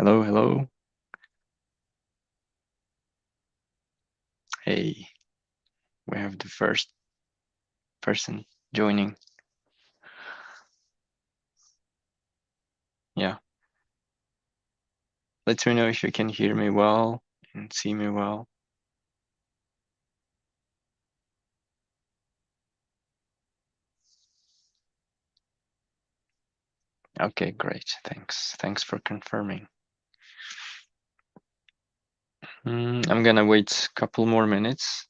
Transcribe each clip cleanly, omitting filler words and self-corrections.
Hello, hello. Hey, we have the first person joining. Yeah. Let me know if you can hear me well and see me well. Okay, great. Thanks. Thanks for confirming. I'm gonna wait a couple more minutes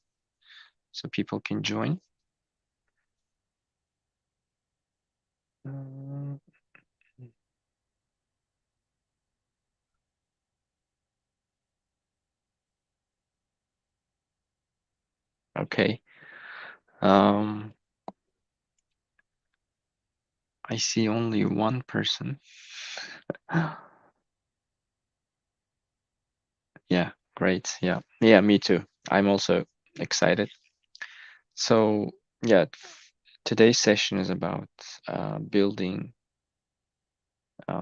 so people can join. Mm, Okay. Um, I see only one person. Yeah, great. Yeah. Yeah, me too. I'm also excited. So, yeah, today's session is about building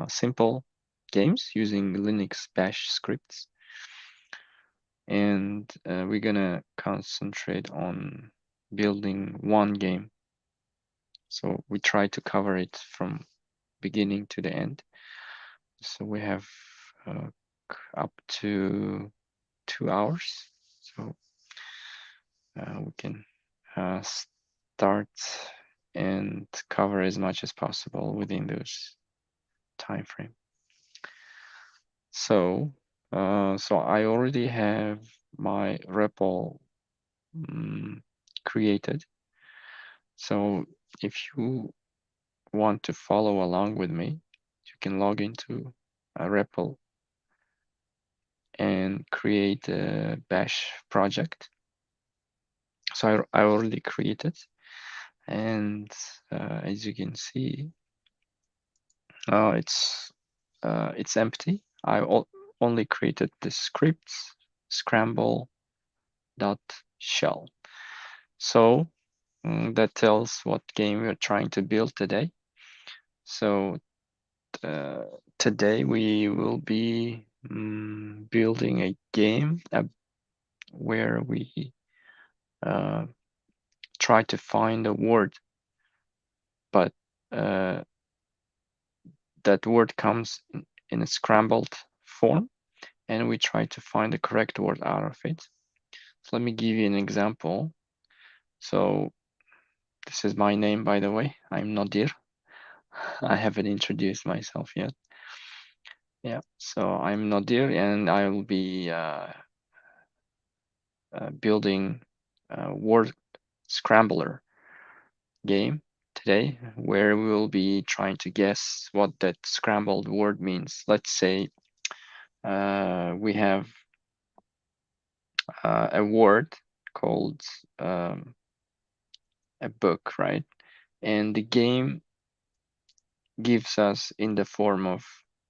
simple games using Linux Bash scripts. And we're gonna concentrate on building one game. So we try to cover it from beginning to the end. So we have uh, up to 2 hours. So we can start and cover as much as possible within those time frame. So I already have my REPL created. So if you want to follow along with me, you can log into a REPL and create a Bash project. So I already created, and as you can see, it's empty. I only created the scripts scramble dot shell. So that tells what game we're trying to build today. So uh, today we will be building a game where we uh, try to find a word, but uh, that word comes in a scrambled form, and we try to find the correct word out of it. So let me give you an example. So this is my name, by the way. I'm Nadir. I haven't introduced myself yet. Yeah, so I'm Nadir, and I will be building a word scrambler game today, where we will be trying to guess what that scrambled word means. Let's say we have a word called a book, right? And the game gives us in the form of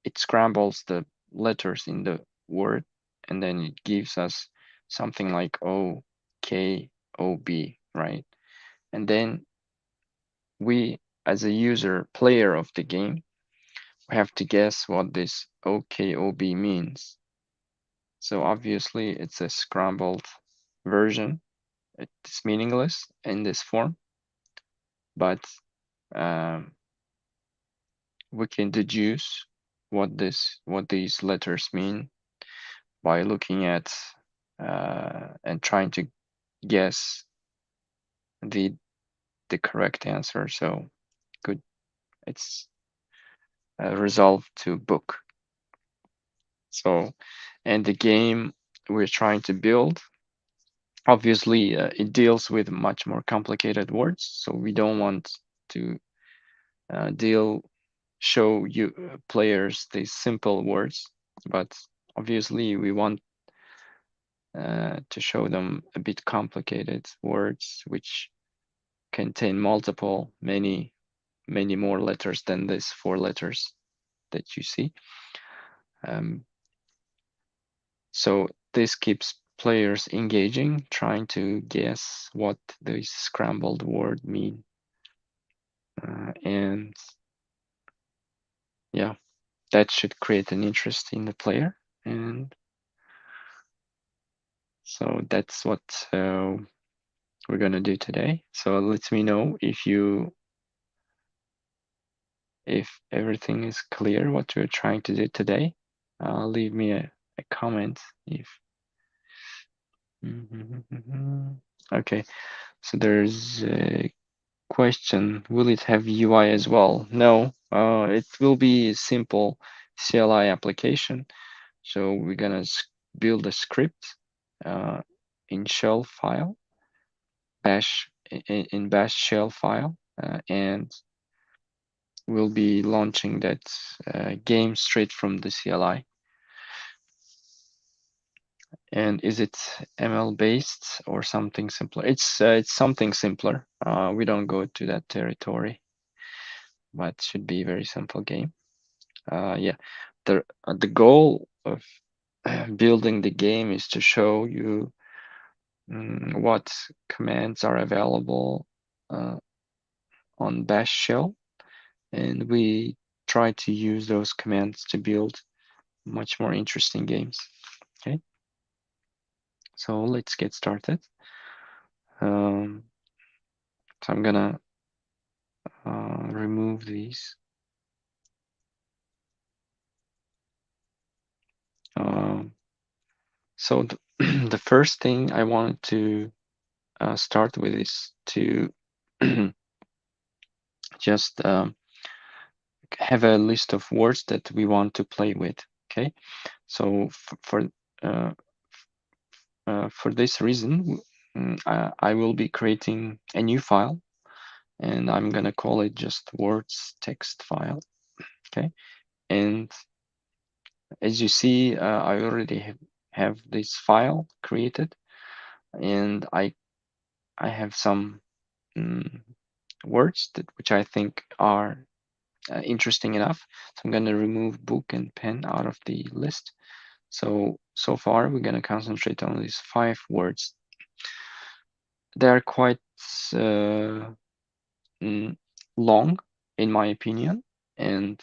it scrambles the letters in the word, and then it gives us something like O, K, O, B, right? And then we, as a user player of the game, have to guess what this OKOB means. So obviously it's a scrambled version. It's meaningless in this form, but um, we can deduce what these letters mean by looking at and trying to guess the the correct answer. So good, it's resolved to book. So, and the game we're trying to build, obviously, it deals with much more complicated words. So we don't want to show you players these simple words, but obviously we want to show them a bit complicated words which contain many more letters than these 4 letters that you see. Um, so this keeps players engaging, trying to guess what the scrambled word mean. And yeah, that should create an interest in the player. And so that's what we're gonna do today. So let me know if everything is clear what we're trying to do today. Leave me a comment if. Okay, so there's a question. Will it have UI as well? No, it will be a simple CLI application. So we're gonna build a script in shell file, bash in bash shell file, and we'll be launching that game straight from the CLI. And is it ML based or something simpler? It's something simpler. We don't go to that territory, but it should be a very simple game. Yeah, the goal of building the game is to show you what commands are available on Bash shell, and we try to use those commands to build much more interesting games. Okay, so let's get started. So I'm gonna remove these. So the first thing I wanted to start with is to just have a list of words that we want to play with. Okay, so for this reason, I will be creating a new file, and I'm gonna call it just words text file. Okay, and as you see, I already have this file created, and I have some words which I think are interesting enough. So I'm going to remove book and pen out of the list. So far, we're going to concentrate on these 5 words. They are quite long, in my opinion. And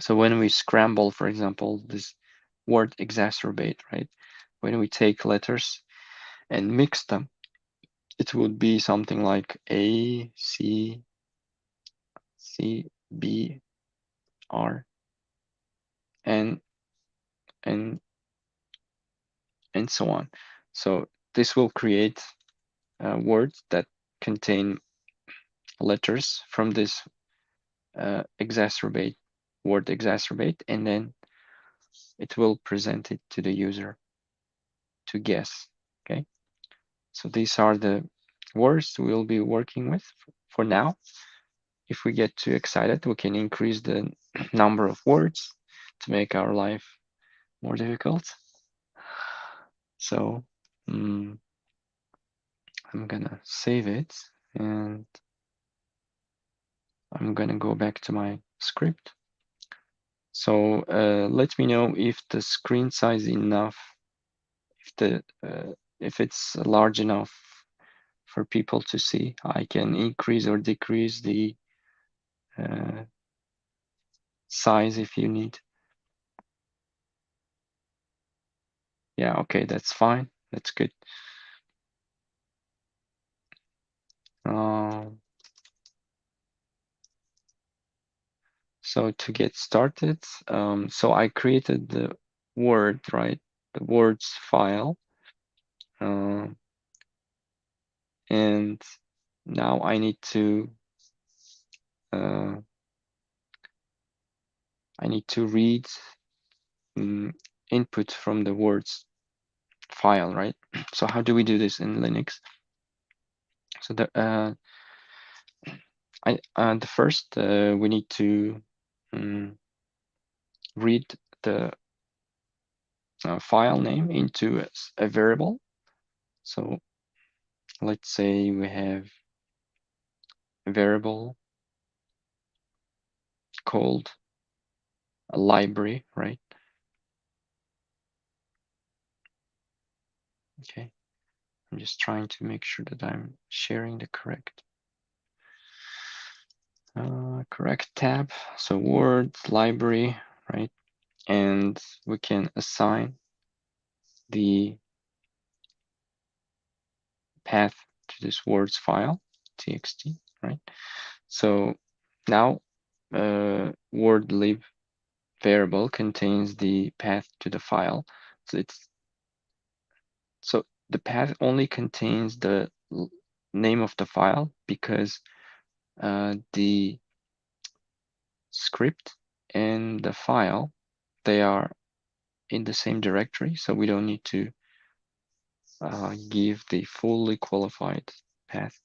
so when we scramble, for example, this word exacerbate, right? When we take letters and mix them, it would be something like A, C, C, B, R, and and and so on. So this will create words that contain letters from this exacerbate word exacerbate, and then it will present it to the user to guess. Okay, so these are the words we'll be working with for now. If we get too excited, we can increase the number of words to make our life more difficult. So I'm gonna save it, and I'm gonna go back to my script. So let me know if the screen size enough, if it's large enough for people to see. I can increase or decrease the uh, size if you need. Yeah, okay, that's fine. That's good. So to get started, so I created the word, right? The words file. And now I need to read input from the words file, right? So how do we do this in Linux? So the first we need to read the file name into a variable. So let's say we have a variable called a library, right? Okay, I'm just trying to make sure that I'm sharing the correct. correct tab. So Word, library, right? And we can assign the path to this words file, txt, right? So now word lib variable contains the path to the file. So the path only contains the name of the file because the script and the file, they are in the same directory, so we don't need to give the fully qualified path.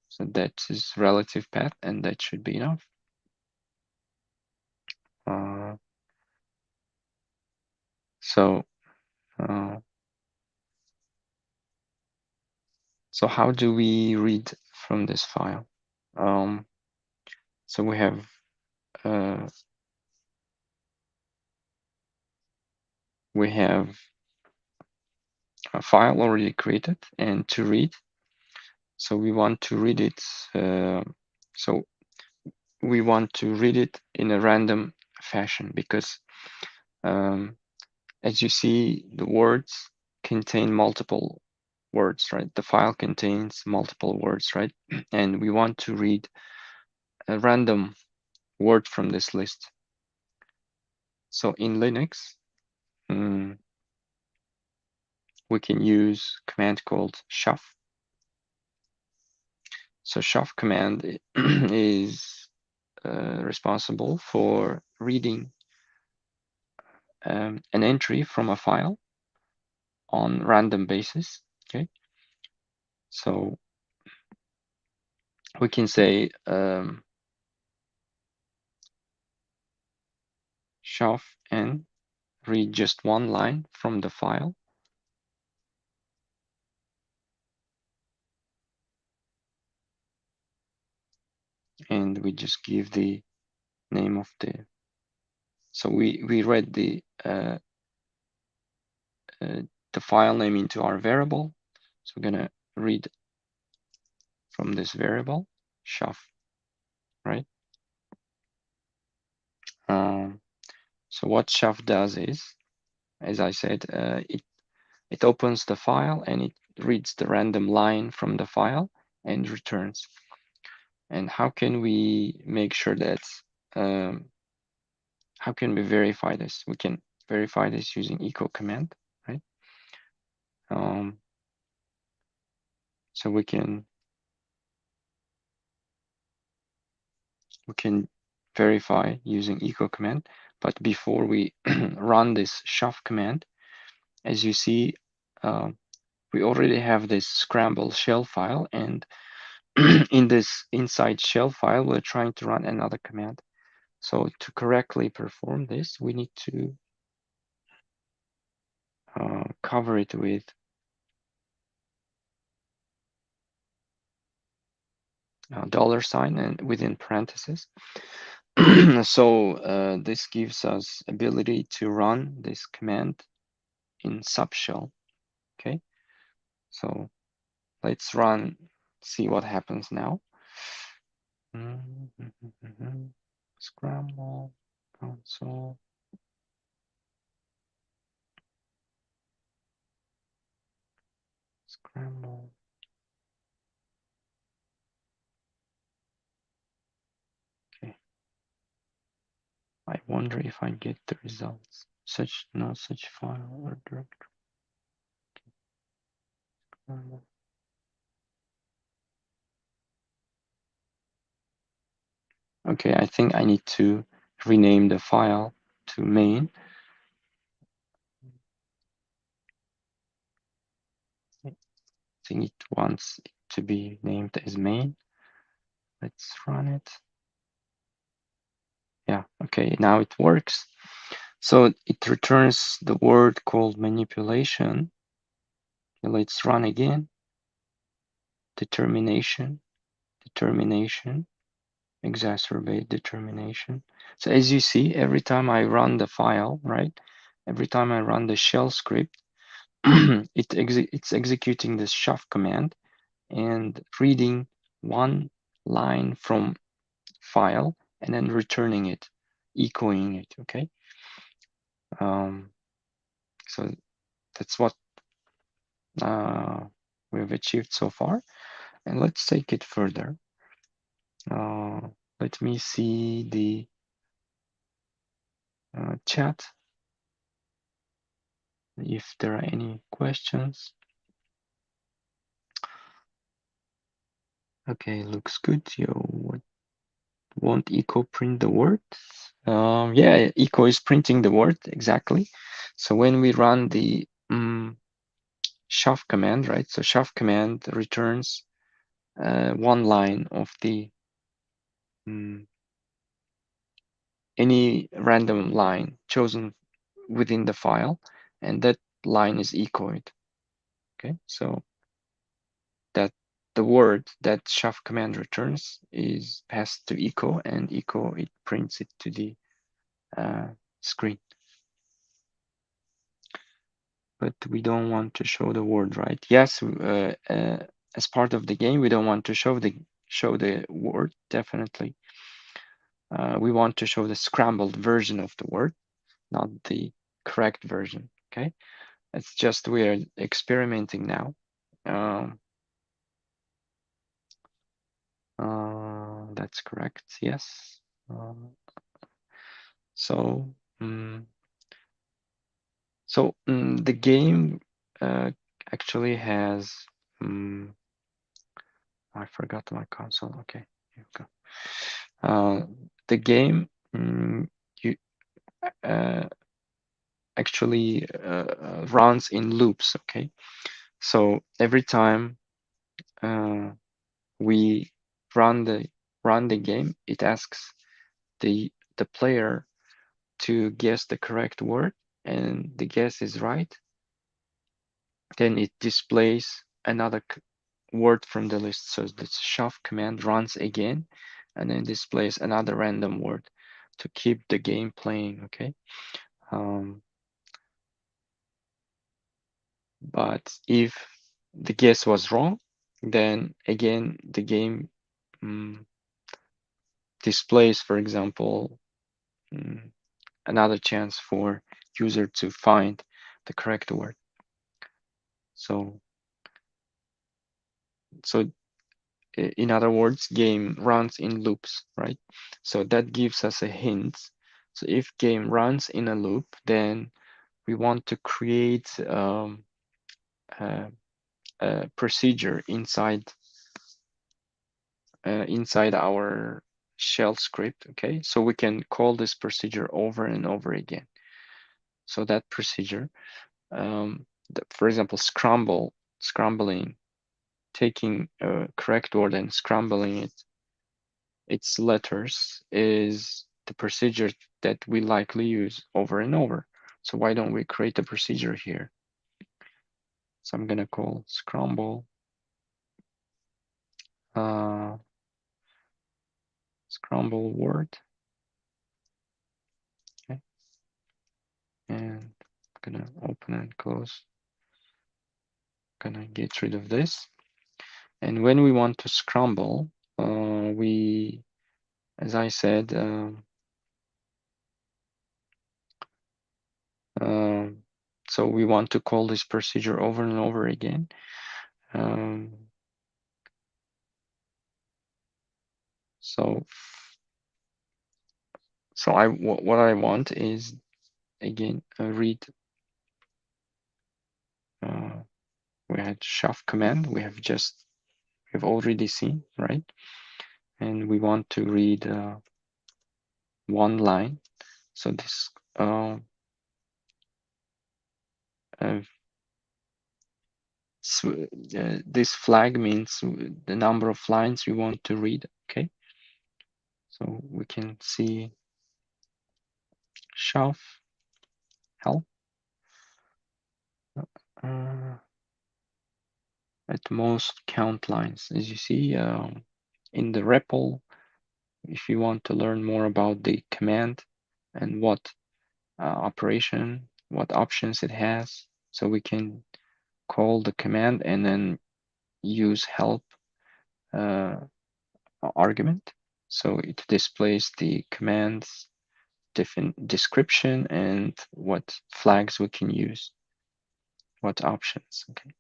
So that is relative path, and that should be enough. Uh, so uh, so how do we read from this file? So we have uh, a file already created and to read. So we want to read it. So we want to read it in a random fashion because as you see, the words contain multiple words, right? The file contains multiple words, right? And we want to read a random word from this list. So in Linux, we can use a command called shove. So shove command is responsible for reading an entry from a file on random basis. Okay, so we can say shove and read just one line from the file. And we just give the name of the, so we read the file name into our variable. So we're gonna read from this variable, shove, right? So what shove does is, as I said, it opens the file and it reads the random line from the file and returns. And how can we make sure that, how can we verify this? We can verify this using echo command, right? So we can verify using echo command, but before we run this shove command, as you see, we already have this scramble shell file, and in this inside shell file, we're trying to run another command. So to correctly perform this, we need to cover it with $sign and within parentheses. So this gives us ability to run this command in subshell. Okay, so let's run, see what happens now. Scramble console. Scramble. Okay. I wonder if I get the results. No such file or directory. Okay, I think I need to rename the file to main. I think it wants it to be named as main. Let's run it. Yeah, okay, now it works. So it returns the word called manipulation. Okay, let's run again. Determination, exacerbate determination. So as you see, every time I run the file, right? Every time I run the shell script, it's executing this shove command and reading one line from file and then returning it, echoing it. Okay. So that's what we've achieved so far. And let's take it further. Let me see the chat if there are any questions. Okay, looks good. You won't echo print the word? Yeah, echo is printing the word, exactly. So when we run the shove command, right? So shove command returns one line of the any random line chosen within the file, and that line is echoed. Okay, so that the word that shove command returns is passed to echo, and echo it prints it to the screen. But we don't want to show the word, right? Yes, as part of the game, we don't want to show the word, definitely. We want to show the scrambled version of the word, not the correct version. Okay, it's just we are experimenting now. That's correct. Yes. So the game actually has. I forgot my console. Okay, here we go. The game you actually runs in loops. Okay, so every time we run the game, it asks the player to guess the correct word, and the guess is right. Then it displays another word from the list. So the shove command runs again, and then displays another random word to keep the game playing. Okay. But if the guess was wrong, then again the game displays, for example, another chance for user to find the correct word. So in other words, game runs in loops, right? So that gives us a hint. So if game runs in a loop, then we want to create a procedure inside our shell script. Okay, so we can call this procedure over and over again. So that procedure, for example, scrambling, taking a correct word and scrambling its letters is the procedure that we likely use over and over. So why don't we create a procedure here? So I'm gonna call scramble scramble word. Okay. And I'm gonna open and close. Gonna get rid of this. And when we want to scramble, as I said, so we want to call this procedure over and over again. So what I want is again read. We had shove command. We've already seen, right? And we want to read one line. So this this flag means the number of lines we want to read. Okay, so we can see shove help at most count lines. As you see in the REPL, if you want to learn more about the command and what operation, what options it has, so we can call the command and then use help argument. So it displays the commands description and what flags we can use, what options. Okay.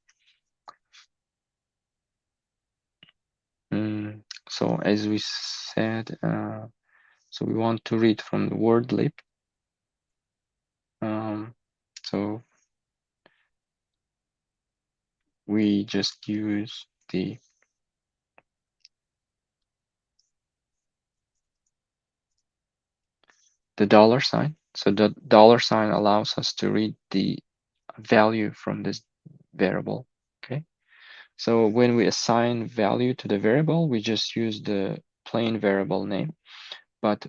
So as we said, so we want to read from the word lib. So we just use the dollar sign. So the dollar sign allows us to read the value from this variable. Okay. So when we assign value to the variable, we just use the plain variable name. But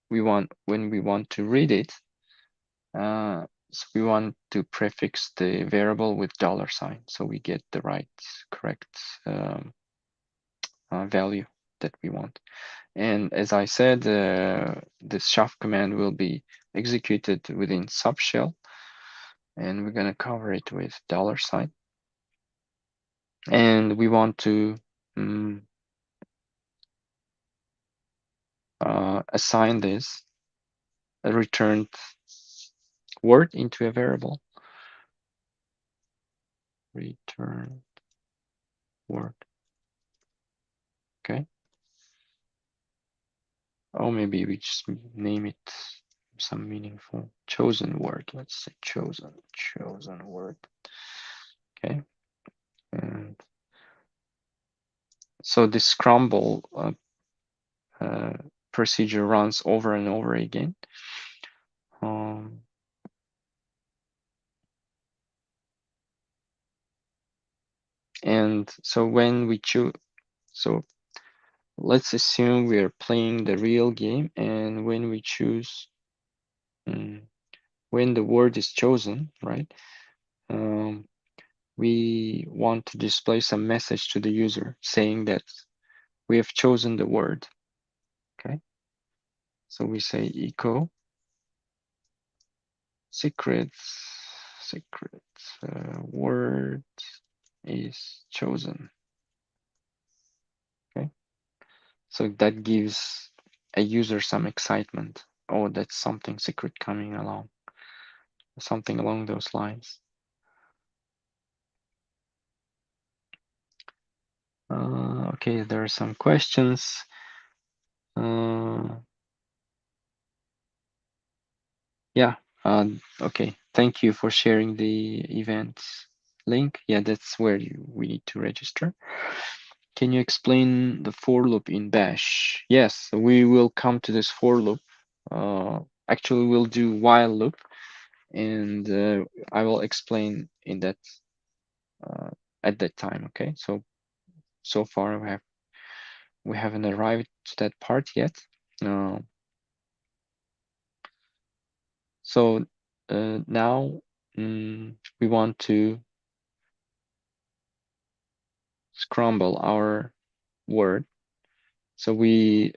when we want to read it, so we want to prefix the variable with dollar sign, so we get the correct value that we want. And as I said, this shaf command will be executed within subshell, and we're going to cover it with dollar sign. And we want to assign this a returned word into a variable. Return word. Okay. Or maybe we just name it some meaningful chosen word. Let's say chosen word. Okay. And so this scramble procedure runs over and over again. And so when we choose, so let's assume we are playing the real game, and when we choose, when the word is chosen, right? We want to display some message to the user saying that we have chosen the word. Okay. So we say echo secret word is chosen. Okay. So that gives a user some excitement. Oh, that's something secret coming along. Something along those lines. Okay, there are some questions. Yeah. Okay. Thank you for sharing the event link. Yeah, that's where we need to register. Can you explain the for loop in Bash? Yes, we will come to this for loop. Actually, we'll do while loop, and I will explain in that at that time. Okay. So far we haven't arrived to that part yet. So now we want to scramble our word. So we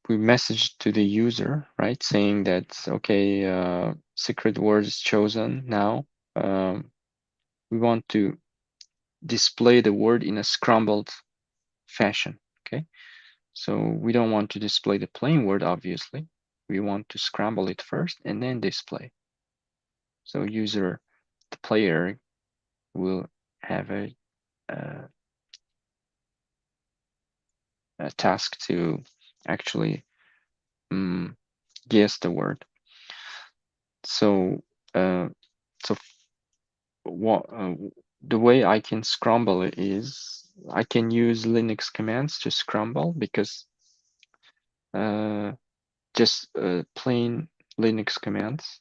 messaged to the user, right, saying that okay, secret word is chosen now. We want to display the word in a scrambled fashion. Okay, so we don't want to display the plain word, obviously. We want to scramble it first and then display. So the player will have a task to actually guess the word. So so what the way I can scramble it is I can use Linux commands to scramble, because just plain Linux commands.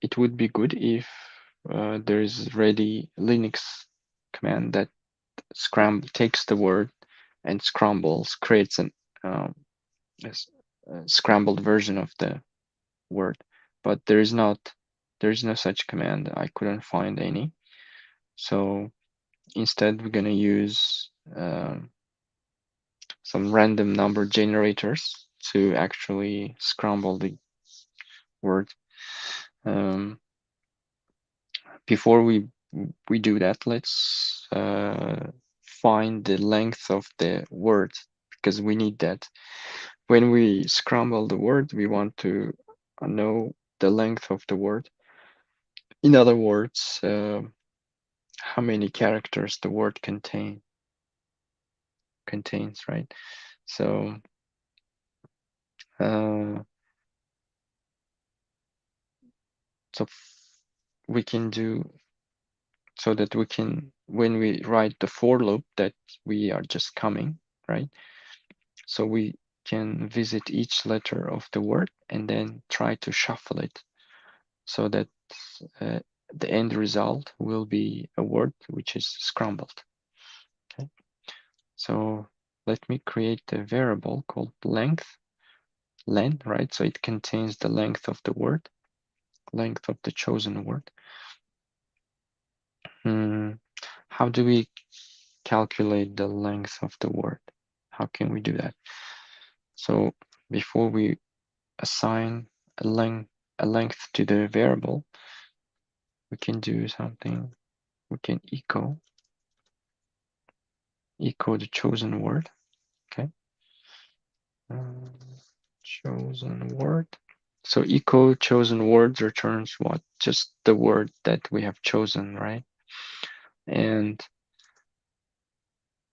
It would be good if there is ready Linux command that takes the word and scrambles, creates a scrambled version of the word. But there is no such command. I couldn't find any. So instead, we're gonna use some random number generators to actually scramble the word. Before we do that, let's find the length of the word because we need that. When we scramble the word, we want to know the length of the word. In other words, how many characters the word contains, right? So uh, so we can do so that we can, when we write the for loop that we are just coming, right? So we can visit each letter of the word and then try to shuffle it so that uh, the end result will be a word which is scrambled. Okay, so let me create a variable called len, right? So it contains the length of the word, length of the chosen word. How do we calculate the length of the word? How can we do that? So before we assign a length to the variable, we can do something. We can echo the chosen word. Okay, chosen word. So echo chosen words returns what? Just the word that we have chosen, right? And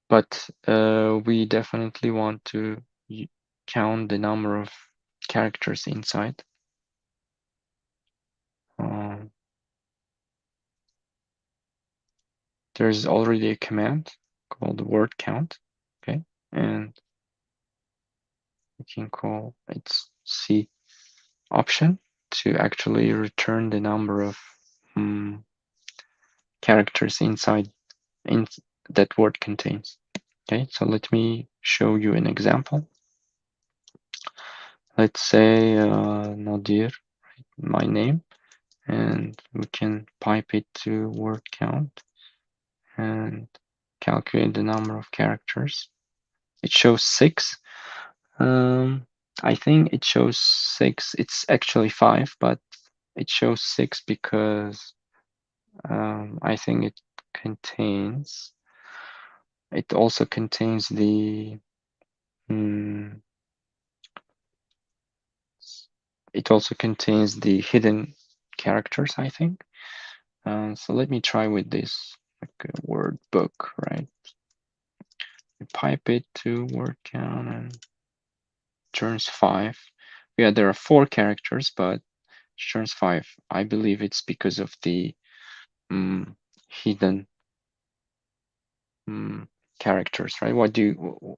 but we definitely want to count the number of characters inside. Um, there's already a command called word count. Okay, and we can call its C option to actually return the number of characters inside in that word contains. Okay, so let me show you an example. Let's say Nadir, my name, and we can pipe it to word count and calculate the number of characters. It shows 6. I think it shows 6. It's actually 5, but it shows 6 because I think it also contains the it also contains the hidden characters, I think. So let me try with this, like a word book, right? We pipe it to word count and turns 5. Yeah, there are 4 characters, but turns 5. I believe it's because of the hidden characters, right? What do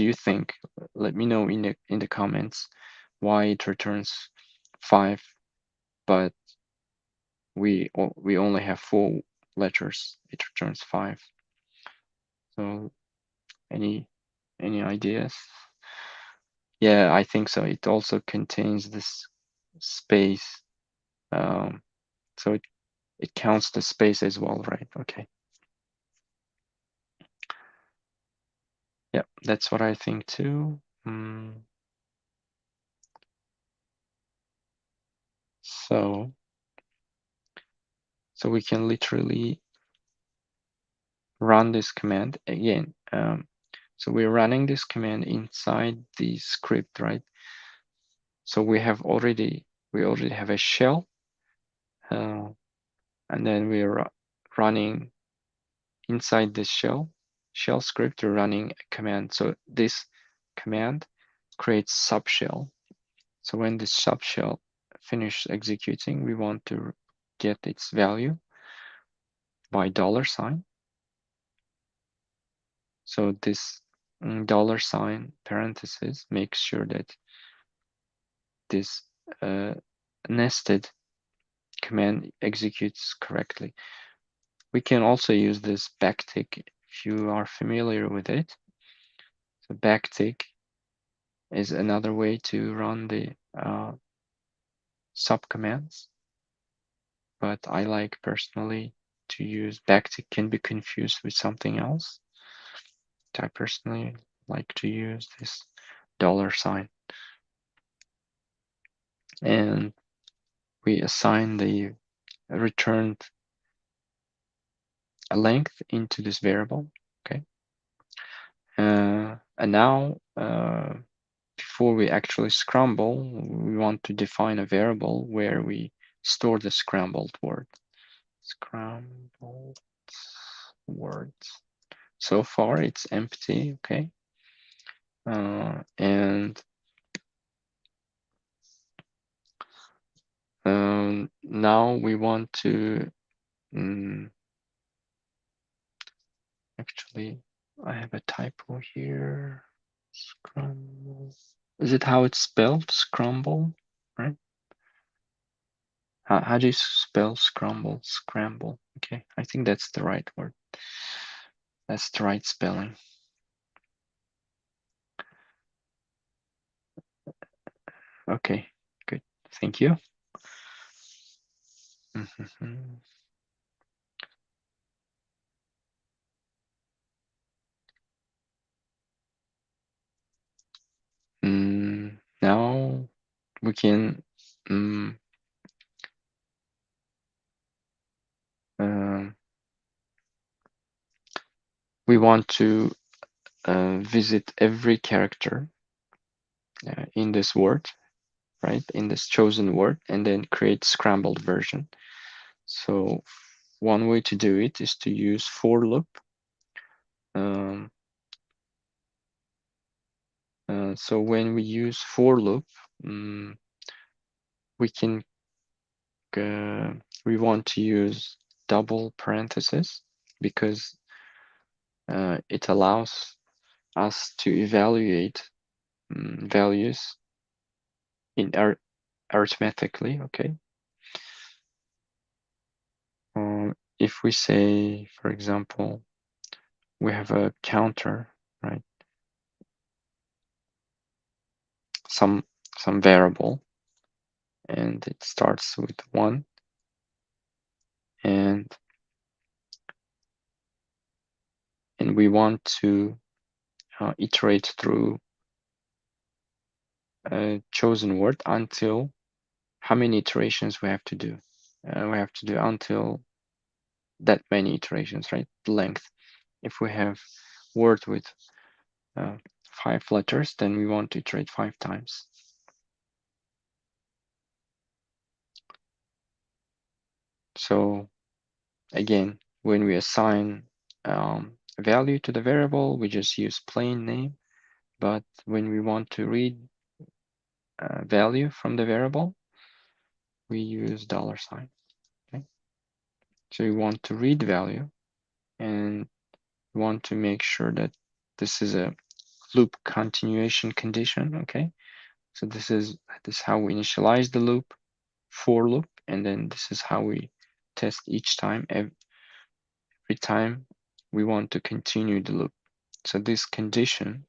you think? Let me know in the comments why it returns 5, but we only have 4 letters. It returns 5. So any ideas? Yeah, I think so. It also contains this space. So it counts the space as well, right? Okay. Yeah, that's what I think too. So we can literally run this command again. So we're running this command inside the script, right? So we already have a shell, and then we're running inside this shell script. We're running a command. So this command creates subshell. So when this subshell finishes executing, we want to get its value by $. So this $, parenthesis makes sure that this nested command executes correctly. We can also use this backtick if you are familiar with it. So backtick is another way to run the subcommands, but I like personally to use backtick. Can be confused with something else. I personally like to use this $, and we assign the returned a length into this variable. Okay. And now, before we actually scramble, we want to define a variable where we store the scrambled word. Scrambled words. So far, it's empty. Okay. And now we want to actually, I have a typo here. Scramble. Is it how it's spelled? Scramble, right? How do you spell scramble? Scramble. Okay, I think that's the right word. That's the right spelling. Okay, good. Thank you. Now we can we want to visit every character in this word, right? In this chosen word, and then create scrambled version. So one way to do it is to use for loop. So when we use for loop, we can we want to use double parentheses because it allows us to evaluate values in arithmetically. Okay. If we say, for example, we have a counter, right? Some variable, and it starts with 1, and we want to iterate through a chosen word until how many iterations we have to do. We have to do until that many iterations, right? The length. If we have word with 5 letters, then we want to iterate 5 times. So again, when we assign a value to the variable, we just use plain name. But when we want to read value from the variable, we use $sign. Okay? So we want to read value, and we want to make sure that this is a loop continuation condition. Okay, so this is how we initialize the loop, for loop, and then this is how we test each time. Every time we want to continue the loop. So this condition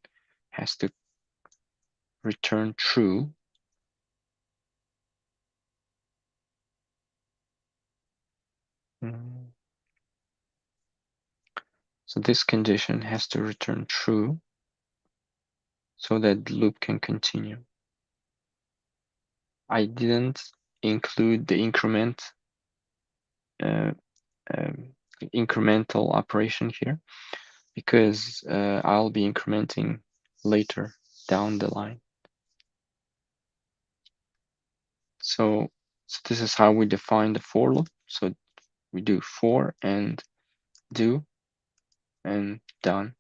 has to return true. So this condition has to return true so that the loop can continue. I didn't include the incremental operation here because I'll be incrementing later down the line. So this is how we define the for loop. So we do for and do and done.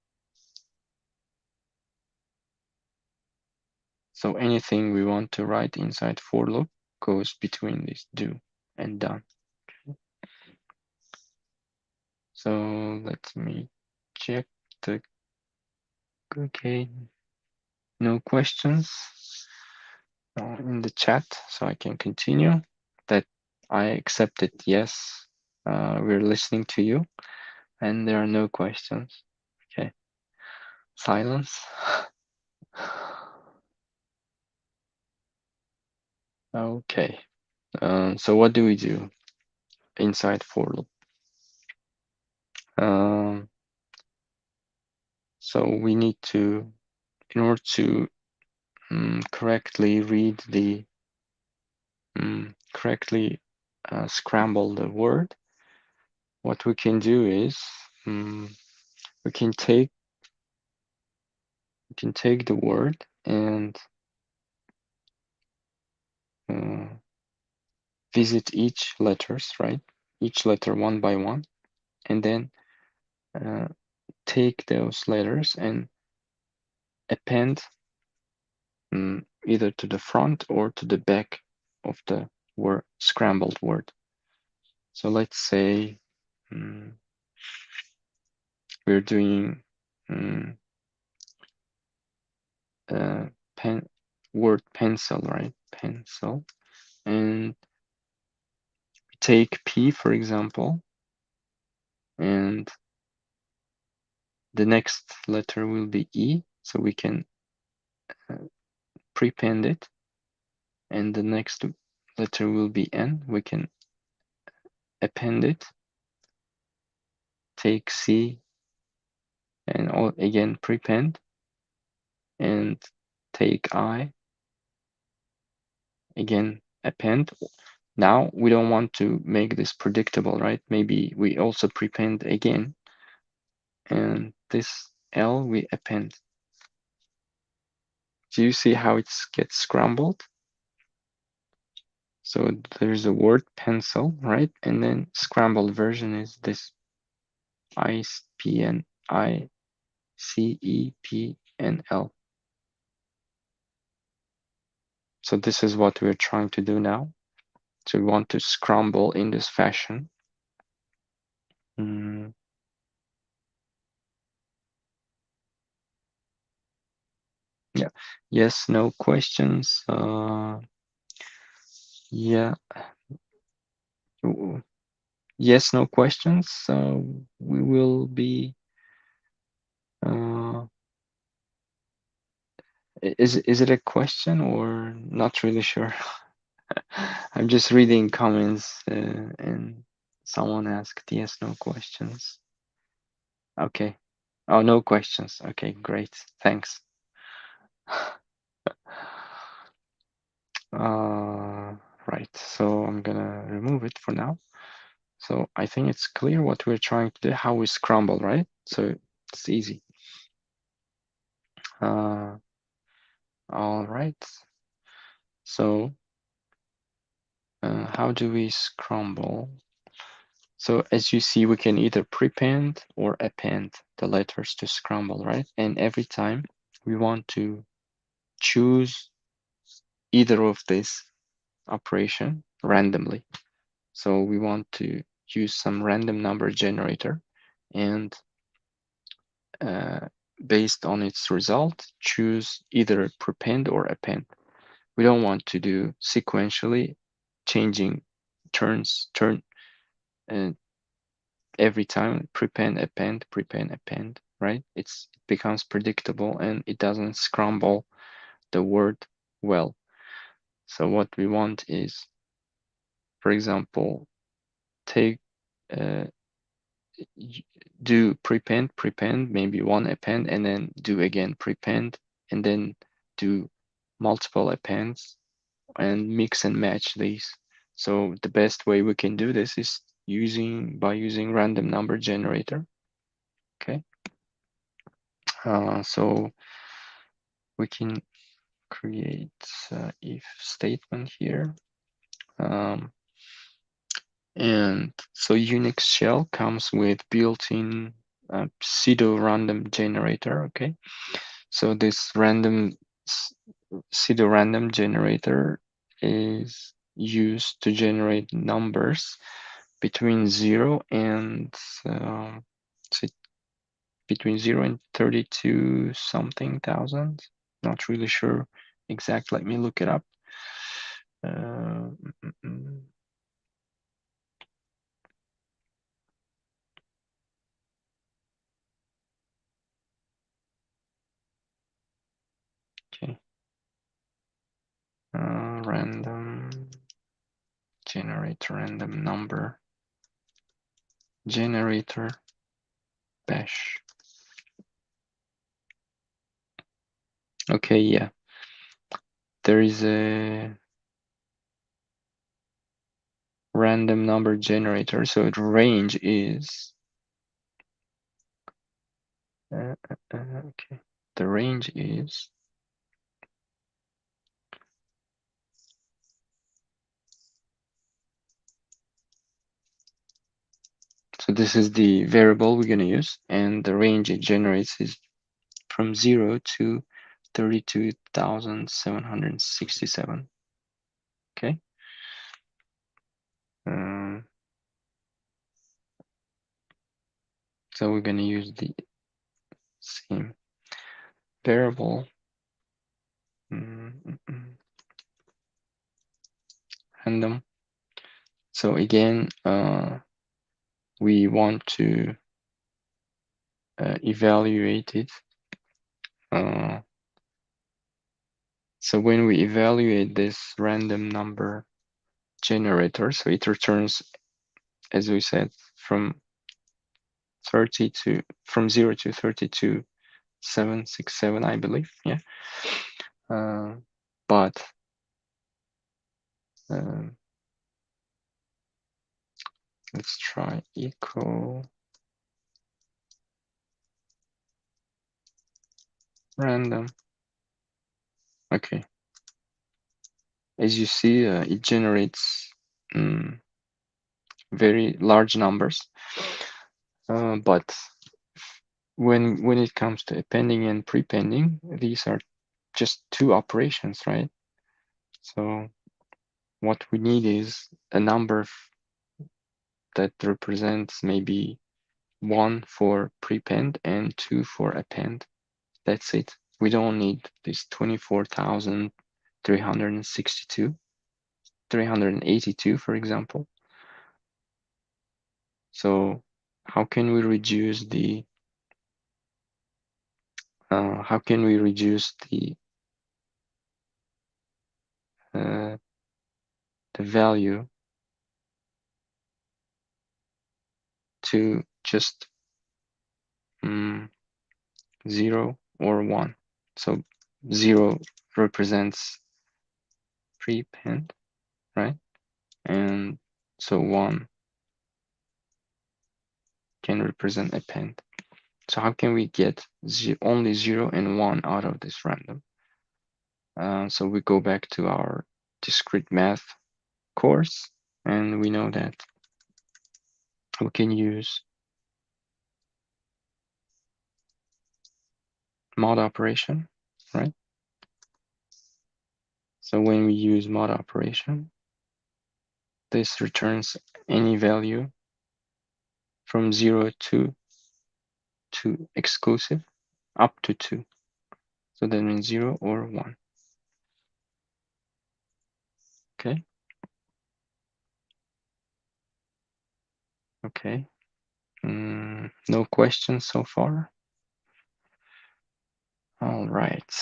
So anything we want to write inside for loop goes between these do and done. So let me check the, okay, no questions in the chat, so I can continue. That I accepted, yes, we're listening to you, and there are no questions. Okay, silence. Okay, so what do we do inside for loop? So we need to, in order to correctly read the correctly scramble the word, what we can do is we can take the word and uh, visit each letters, right? Each letter one by one, and then uh, take those letters and append either to the front or to the back of the word, scrambled word. So let's say we're doing pen word pencil, right? Pencil, and take P for example, and the next letter will be E, so we can prepend it, and the next letter will be N, we can append it, take C, and again prepend, and take I, again append. Now we don't want to make this predictable, right? Maybe we also prepend again, and this L we append. Do you see how it gets scrambled? So there's a word pencil, right? And then scrambled version is this I, P, N, I, C, E, P, N, L. So this is what we're trying to do now. So we want to scramble in this fashion. Yeah. Yes, no questions. Yeah. Yes, no questions. We will be. Uh, is it a question or not really sure? I'm just reading comments and someone asked yes, no questions. Okay. Oh, no questions. Okay, great. Thanks. Right. So I'm gonna remove it for now. So I think it's clear what we're trying to do, how we scramble, right? So it's easy. All right. So how do we scramble? So as you see, we can either prepend or append the letters to scramble, right? And every time we want to choose either of this operation randomly. So we want to use some random number generator and uh, based on its result, choose either prepend or append. We don't want to do sequentially changing turn uh, every time prepend, append, right? It becomes predictable and it doesn't scramble the word well. So what we want is, for example, take uh, do prepend, maybe one append, and then do again prepend, and then do multiple appends and mix and match these. So the best way we can do this is by using random number generator. Okay. So we can create if statement here. And so Unix shell comes with built-in pseudo random generator. Okay. So this pseudo random generator is used to generate numbers between 0 and say between 0 and 32 something thousand. Not really sure exact. Let me look it up. Uh, mm, mm, okay. Random generate random number generator bash. Okay, yeah. There is a random number generator. So the range is okay. The range is so this is the variable we're gonna use, and the range it generates is from 0 to 32,767. Okay. Um, so we're gonna use the same variable. Random. So again, we want to evaluate it. So when we evaluate this random number generator, so it returns, as we said, from 0 to 32,767, I believe. Yeah. But let's try echo random. Okay. As you see, it generates very large numbers. But when it comes to appending and prepending, these are just two operations, right? So what we need is a number that represents maybe 1 for prepend and 2 for append. That's it. We don't need this 24,362, 382, for example. So how can we reduce the value to just 0 or 1? So 0 represents prepend, right? And so 1 can represent append. So how can we get only 0 and 1 out of this random? So we go back to our discrete math course, and we know that we can use mod operation, right? So when we use mod operation, this returns any value from 0 to exclusive up to 2. So that means 0 or 1. Okay. Okay. No questions so far? All right.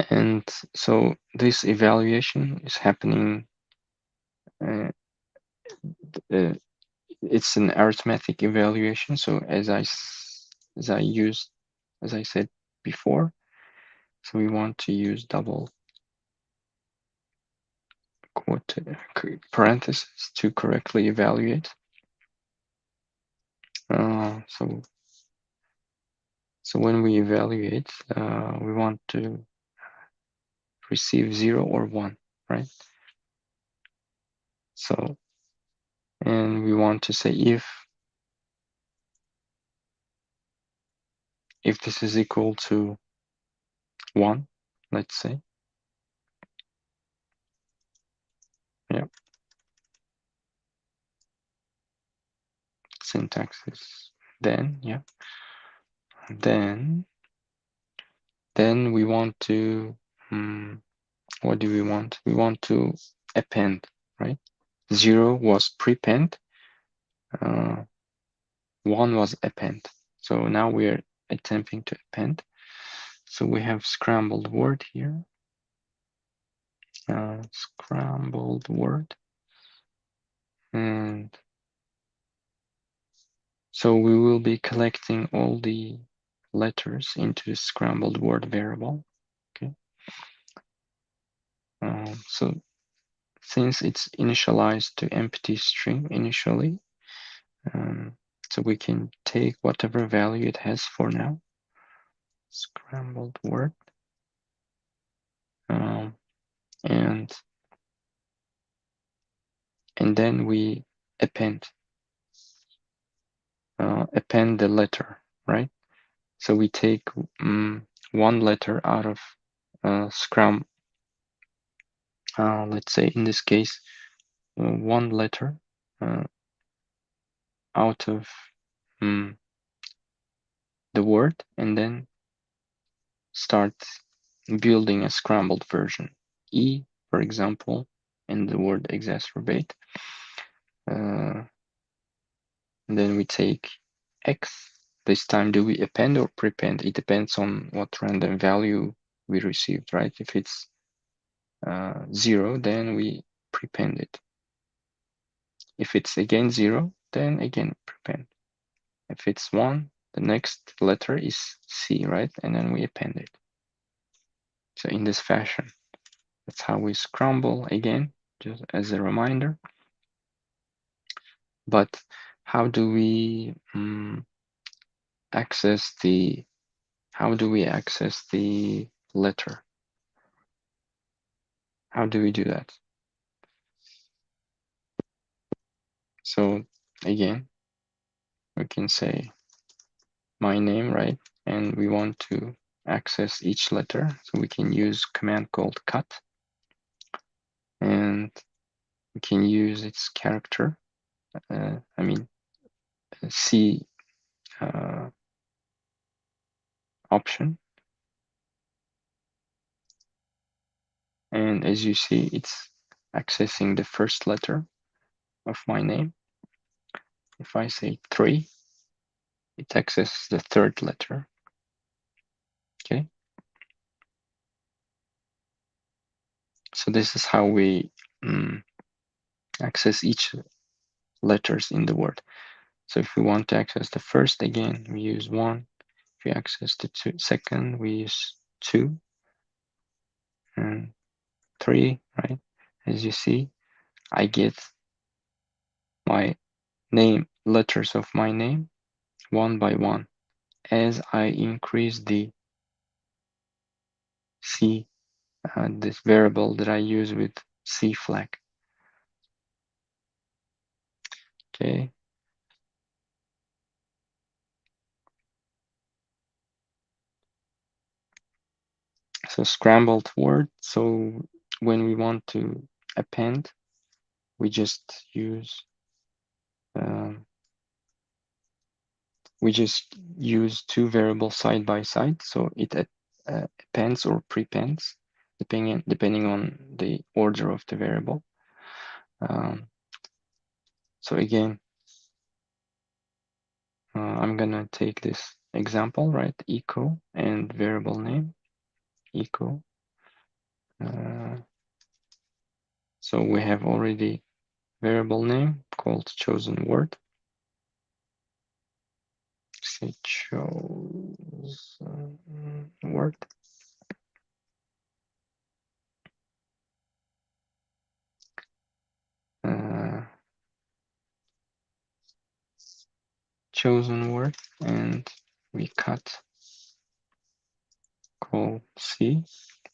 And so this evaluation is happening. It's an arithmetic evaluation. So as I said before, so we want to use double quote parentheses to correctly evaluate. So when we evaluate, we want to receive 0 or 1, right? So, and we want to say if this is equal to 1, let's say. Yeah. Syntax is then, yeah. Then we want to, what do we want? We want to append, right? 0 was prepend, 1 was append. So now we're attempting to append. So we have scrambled word here. Scrambled word. And so we will be collecting all the letters into a scrambled word variable. Okay. So since it's initialized to empty string initially, um, so we can take whatever value it has for now. Scrambled word, um, and then we append the letter, right? So we take one letter out of scrum. Let's say in this case, one letter out of the word, and then start building a scrambled version. E, for example, and the word exacerbate. And then we take X. This time, do we append or prepend? It depends on what random value we received, right? If it's 0, then we prepend it. If it's again 0, then again prepend. If it's 1, the next letter is C, right? And then we append it. So in this fashion, that's how we scramble again, just as a reminder. But how do we access the letter? How do we do that? So again, we can say my name, right? And we want to access each letter. So we can use a command called cut. And we can use its character. C option. And as you see, it's accessing the first letter of my name. If I say 3, it accesses the third letter. Okay. So this is how we access each letters in the word. So if we want to access the first, again, we use 1. If we access the second, we use 2 and 3, right? As you see, I get my name, letters of my name, one by one. As I increase the C, this variable that I use with C flag. Okay. So scrambled word. So when we want to append, we just use two variables side by side. So it appends or prepends, depending on the order of the variable. So again, I'm gonna take this example, right? Echo and variable name, echo. So we have already variable name called chosen word. Say chosen word. Chosen word, and we cut call C.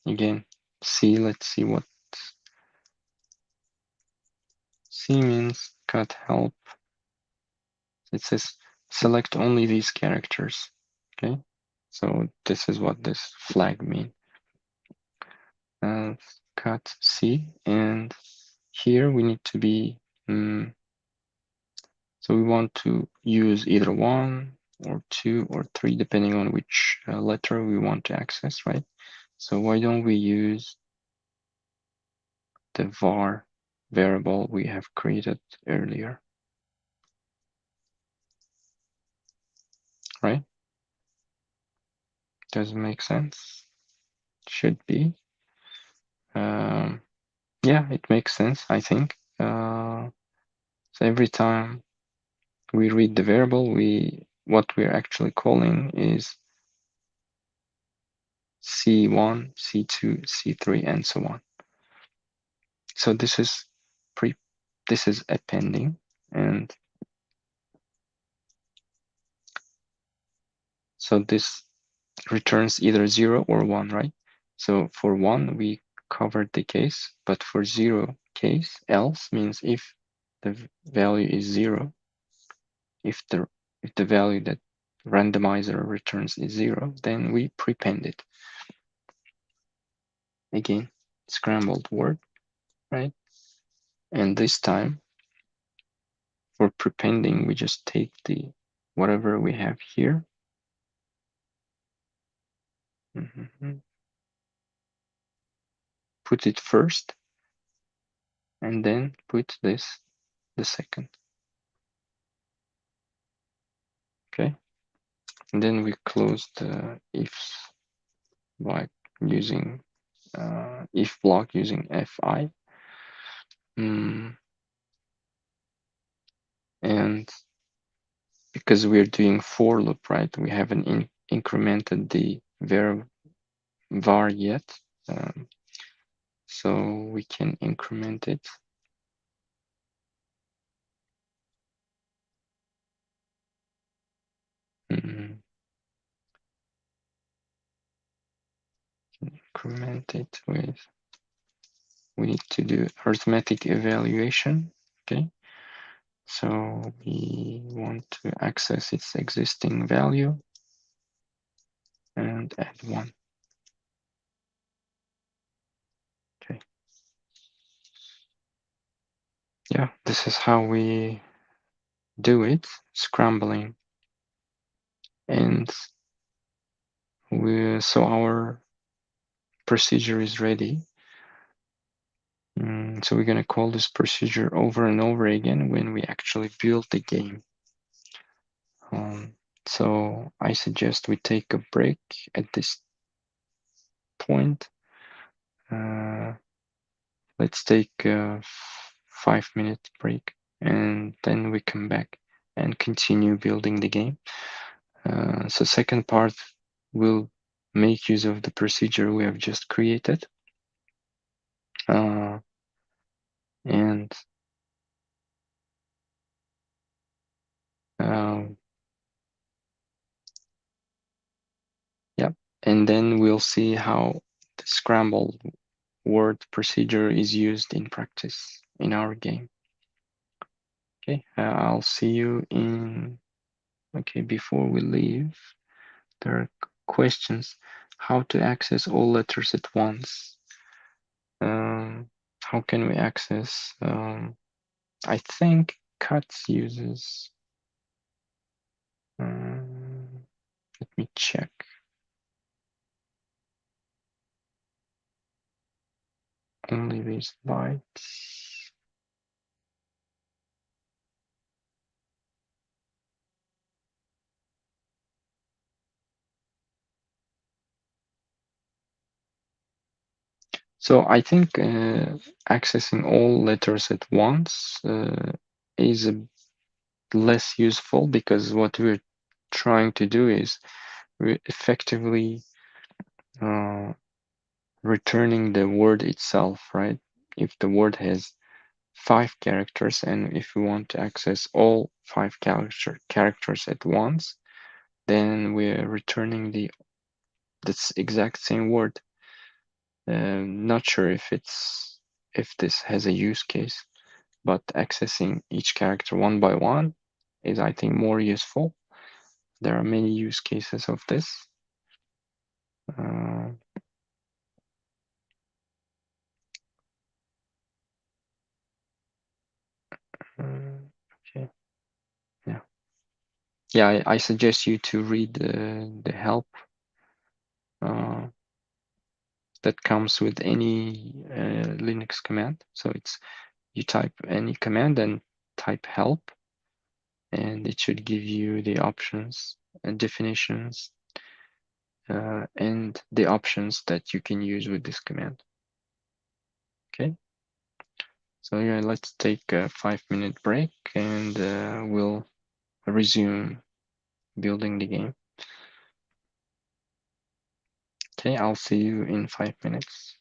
Again, C, let's see what C means. Cut help. It says select only these characters. Okay, so this is what this flag means. Cut C, and here we need to be so we want to use either 1 or 2 or 3 depending on which letter we want to access, right? So why don't we use the var variable we have created earlier, right? Does it make sense? Should be. Yeah, it makes sense, I think. So every time we read the variable, what we're actually calling is C1, C2, C3, and so on. So this is appending, and so this returns either 0 or 1, right? So for 1, we covered the case, but for 0 case, else means if the value is 0, if the value that randomizer returns is 0, then we prepend it. Again, scrambled word, right? And this time, for prepending, we just take the whatever we have here. Put it first, and then put this the second. Okay, and then we close the ifs by using if block using fi. And because we're doing for loop, right, we haven't incremented the var yet, so we can increment it. Increment it with, we need to do arithmetic evaluation. Okay, so we want to access its existing value and add 1. Okay, yeah, this is how we do it, scrambling. And so our procedure is ready. So we're going to call this procedure over and over again when we actually build the game. So I suggest we take a break at this point. Let's take a 5-minute break, and then we come back and continue building the game. So second part will make use of the procedure we have just created. And yeah, and then we'll see how the scrambled word procedure is used in practice in our game. Okay, I'll see you in, okay, before we leave, there are questions. How to access all letters at once? How can we access? I think cuts uses, let me check. Only these bytes. So I think accessing all letters at once is less useful, because what we're trying to do is we're effectively returning the word itself, right? If the word has 5 characters, and if we want to access all 5 characters at once, then we're returning this exact same word. Not sure if this has a use case, but accessing each character one by one is, I think, more useful. There are many use cases of this. Okay. Yeah, I suggest you to read the help that comes with any Linux command. So it's, you type any command and type help, and it should give you the options and definitions and the options that you can use with this command. Okay. So yeah, let's take a 5-minute break, and we'll resume building the game. Okay, I'll see you in 5 minutes.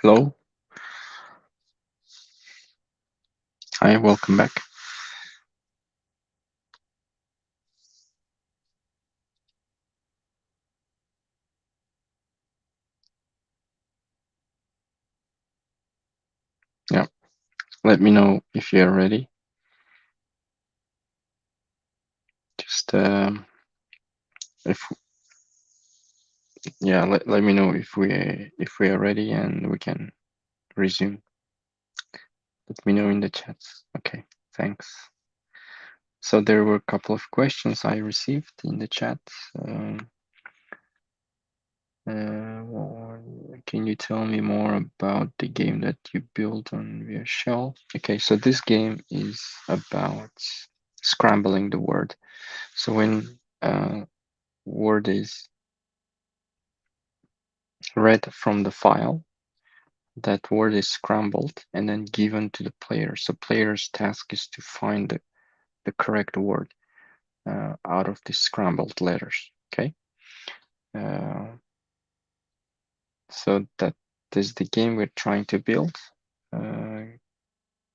Hello. Hi, welcome back. Yeah, let me know if you're ready. Just if yeah, let me know if we are ready and we can resume. Let me know in the chats. Okay, thanks. So there were a couple of questions I received in the chat. Can you tell me more about the game that you built on via shell? Okay, so this game is about scrambling the word. So when word is read from the file, that word is scrambled and then given to the player. So player's task is to find the correct word out of the scrambled letters. Okay, uh, so that is the game we're trying to build. Uh,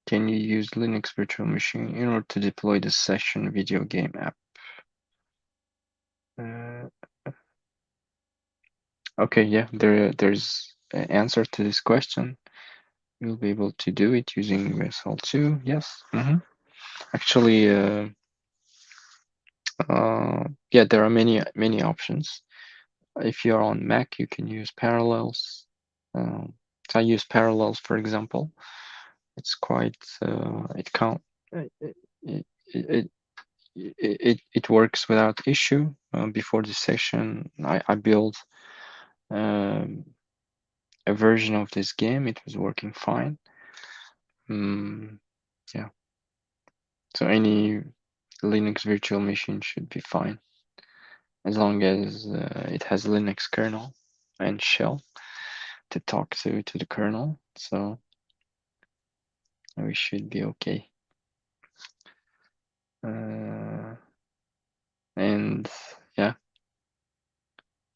can you use Linux virtual machine in order to deploy the session video game app? Uh, okay, yeah, there's an answer to this question. You'll be able to do it using USL2. Yes. Actually, yeah, there are many options. If you're on Mac, you can use Parallels. Um, I use Parallels, for example. It's quite it can't it it, it it works without issue. Before the session, I built um, a version of this game. It was working fine. Yeah, so any Linux virtual machine should be fine as long as it has Linux kernel and shell to talk to the kernel. So we should be okay. Uh, and yeah,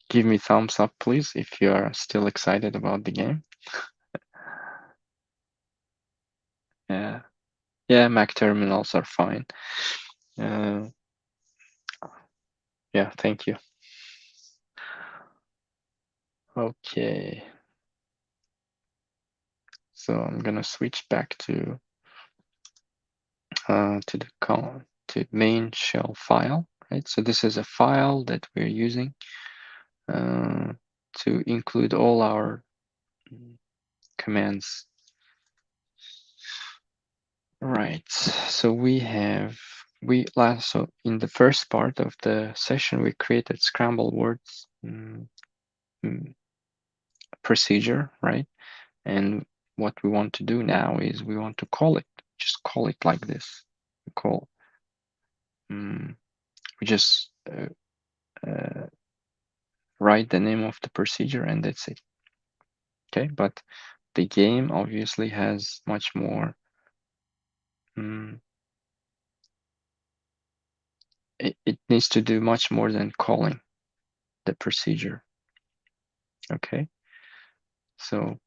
give me thumbs up, please, if you are still excited about the game. Yeah, yeah, Mac terminals are fine. Uh, yeah, thank you. Okay, so I'm gonna switch back to main shell file, right? So this is a file that we're using to include all our commands. Right. So so in the first part of the session we created scramble words procedure, right? And what we want to do now is we want to just call it like this. We just write the name of the procedure and that's it. Okay, but the game obviously has much more. It needs to do much more than calling the procedure. Okay, so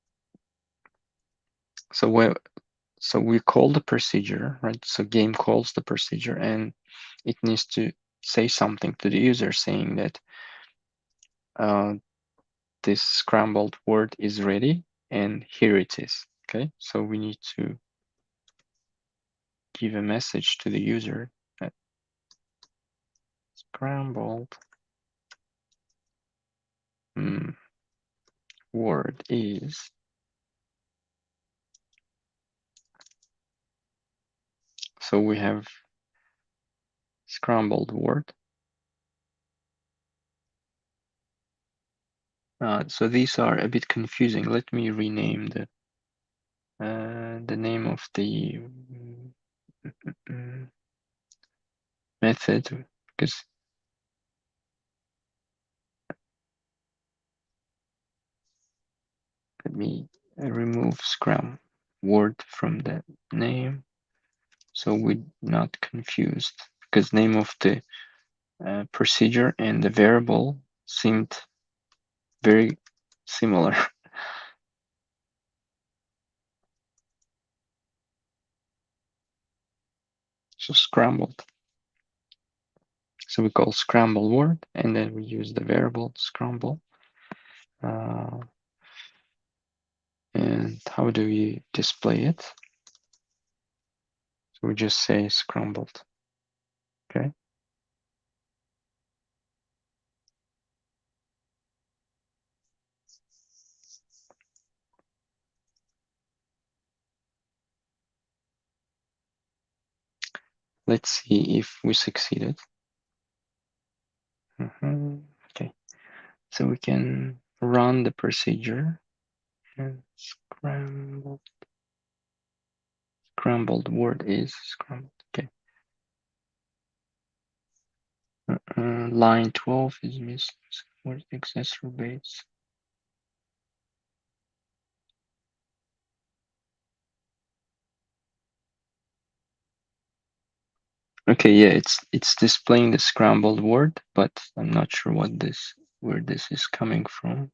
so when so we call the procedure, right? So game calls the procedure and it needs to say something to the user saying that this scrambled word is ready and here it is. Okay, so we need to give a message to the user that scrambled word is so we have scrambled word. So these are a bit confusing. Let me rename the name of the method because let me remove scrum word from the name so we're not confused because name of the procedure and the variable seemed very similar. So scrambled. So we call scramble word, and then we use the variable scramble. Uh, and how do we display it? So we just say scrambled. Okay. Let's see if we succeeded. Okay. So we can run the procedure and scrambled word is scrambled. Okay. Line 12 is missing. Word exacerbates. Okay, yeah, it's displaying the scrambled word, but I'm not sure where this is coming from.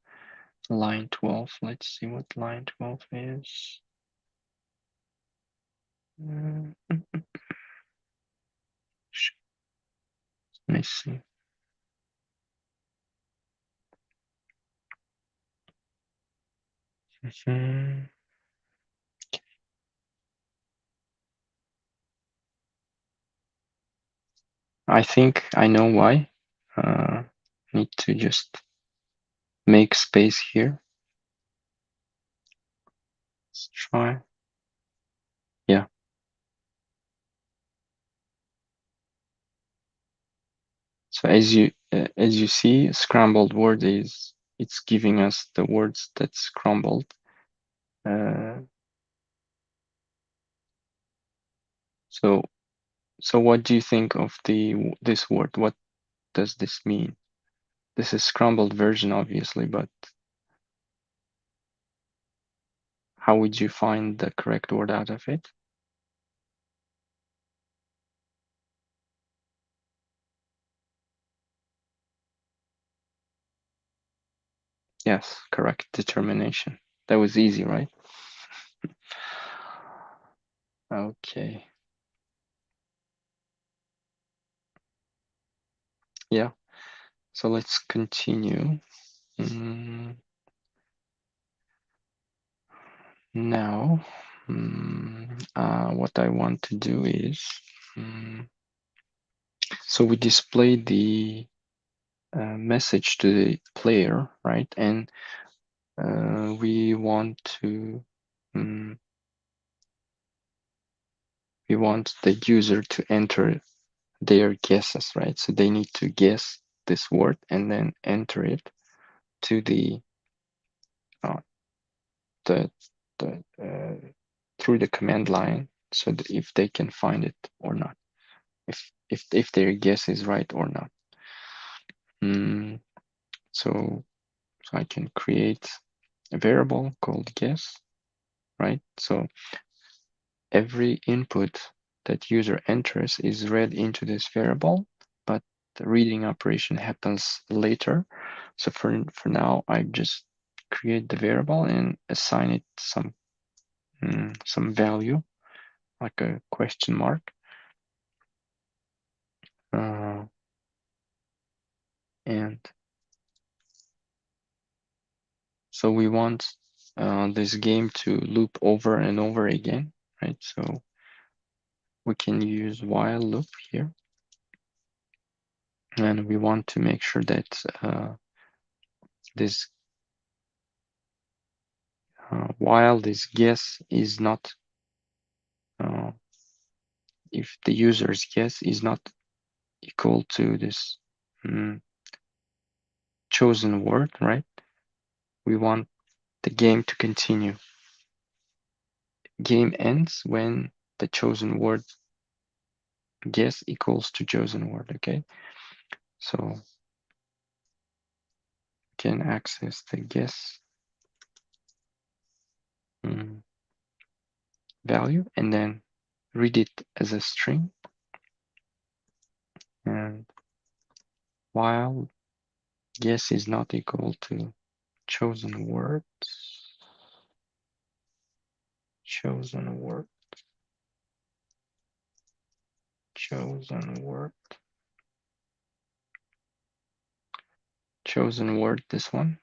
Line 12. Let's see what line 12 is. Let me see. I think I know why. Need to just make space here. Let's try. Yeah. So as you see, scrambled word is it's giving us the words that's scrambled. So what do you think of this word? What does this mean? This is scrambled version, obviously, but how would you find the correct word out of it? Yes, correct. Determination. That was easy, right? Okay. Yeah. So let's continue. Now, what I want to do is, so we display the message to the player, right? And we want to, we want the user to enter their guesses, right? So they need to guess this word and then enter it to uh, the through the command line, so that if they can find it or not, if their guess is right or not. So I can create a variable called guess, right? So every input that user enters is read into this variable, but the reading operation happens later. So for now, I just create the variable and assign it some value, like a question mark. And so we want this game to loop over and over again, right? So we can use while loop here. And we want to make sure that this while this guess is not, if the user's guess is not equal to this chosen word, right? We want the game to continue. Game ends when the chosen word guess equals to chosen word, okay? So can access the guess value and then read it as a string. And while guess is not equal to chosen word, chosen word, chosen word, this one.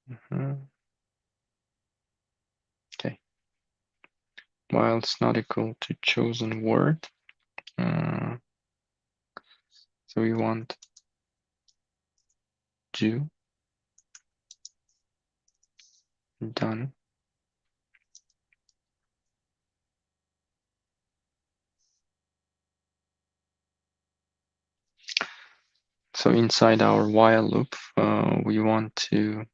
Mhm. Okay. While it's not equal to chosen word, so we want do done. So inside our while loop, we want to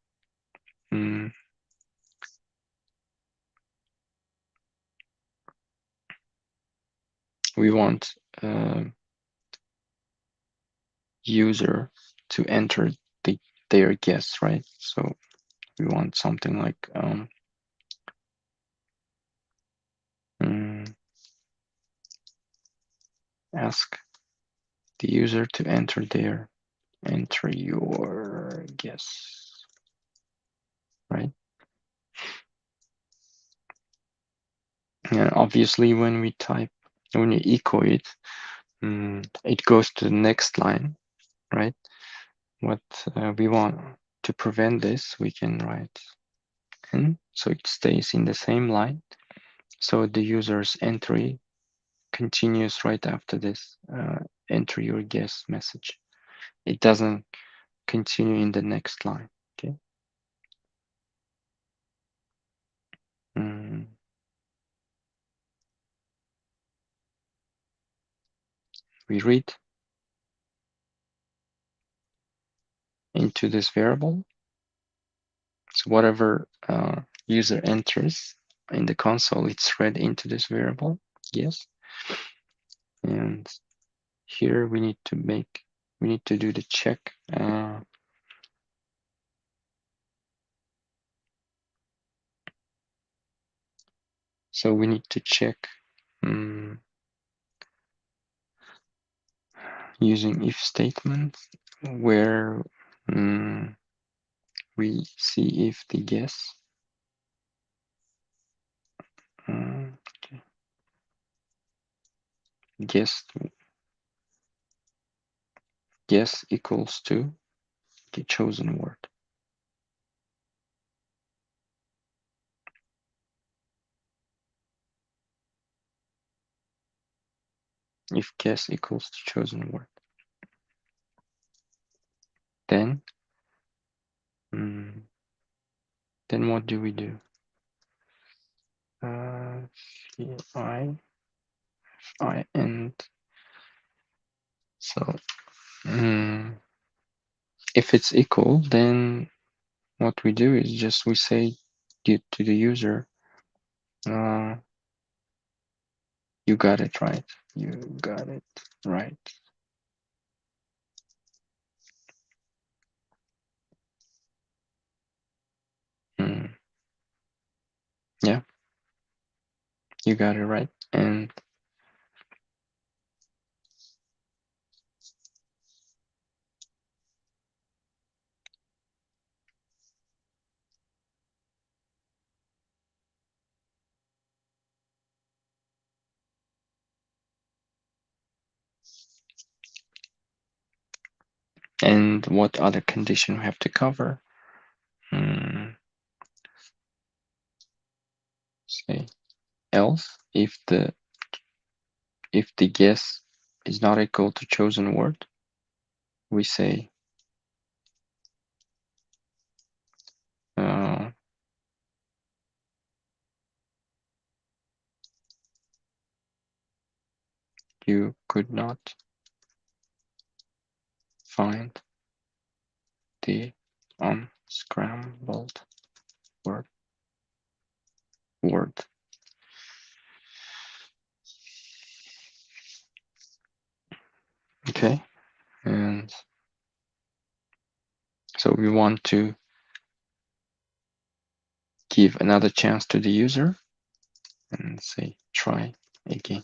we want user to enter their guess, right? So we want something like ask the user to enter your guess, right? And obviously when we echo it, it goes to the next line, right? What we want to prevent this, we can write n, so it stays in the same line. So the user's entry continues right after this enter your guess message. It doesn't continue in the next line, okay? We read into this variable. So whatever user enters in the console, it's read into this variable, yes. And here we need to do the check. So we need to check using if statement where we see if the guess guess equals to the chosen word. If guess equals to chosen word, then what do we do? I and so if it's equal, then what we do is just we say to the user, you got it right. You got it right. Yeah, you got it right. And what other condition we have to cover? Say else if the guess is not equal to chosen word, we say you could not find the unscrambled word. Okay, and so we want to give another chance to the user and say try again.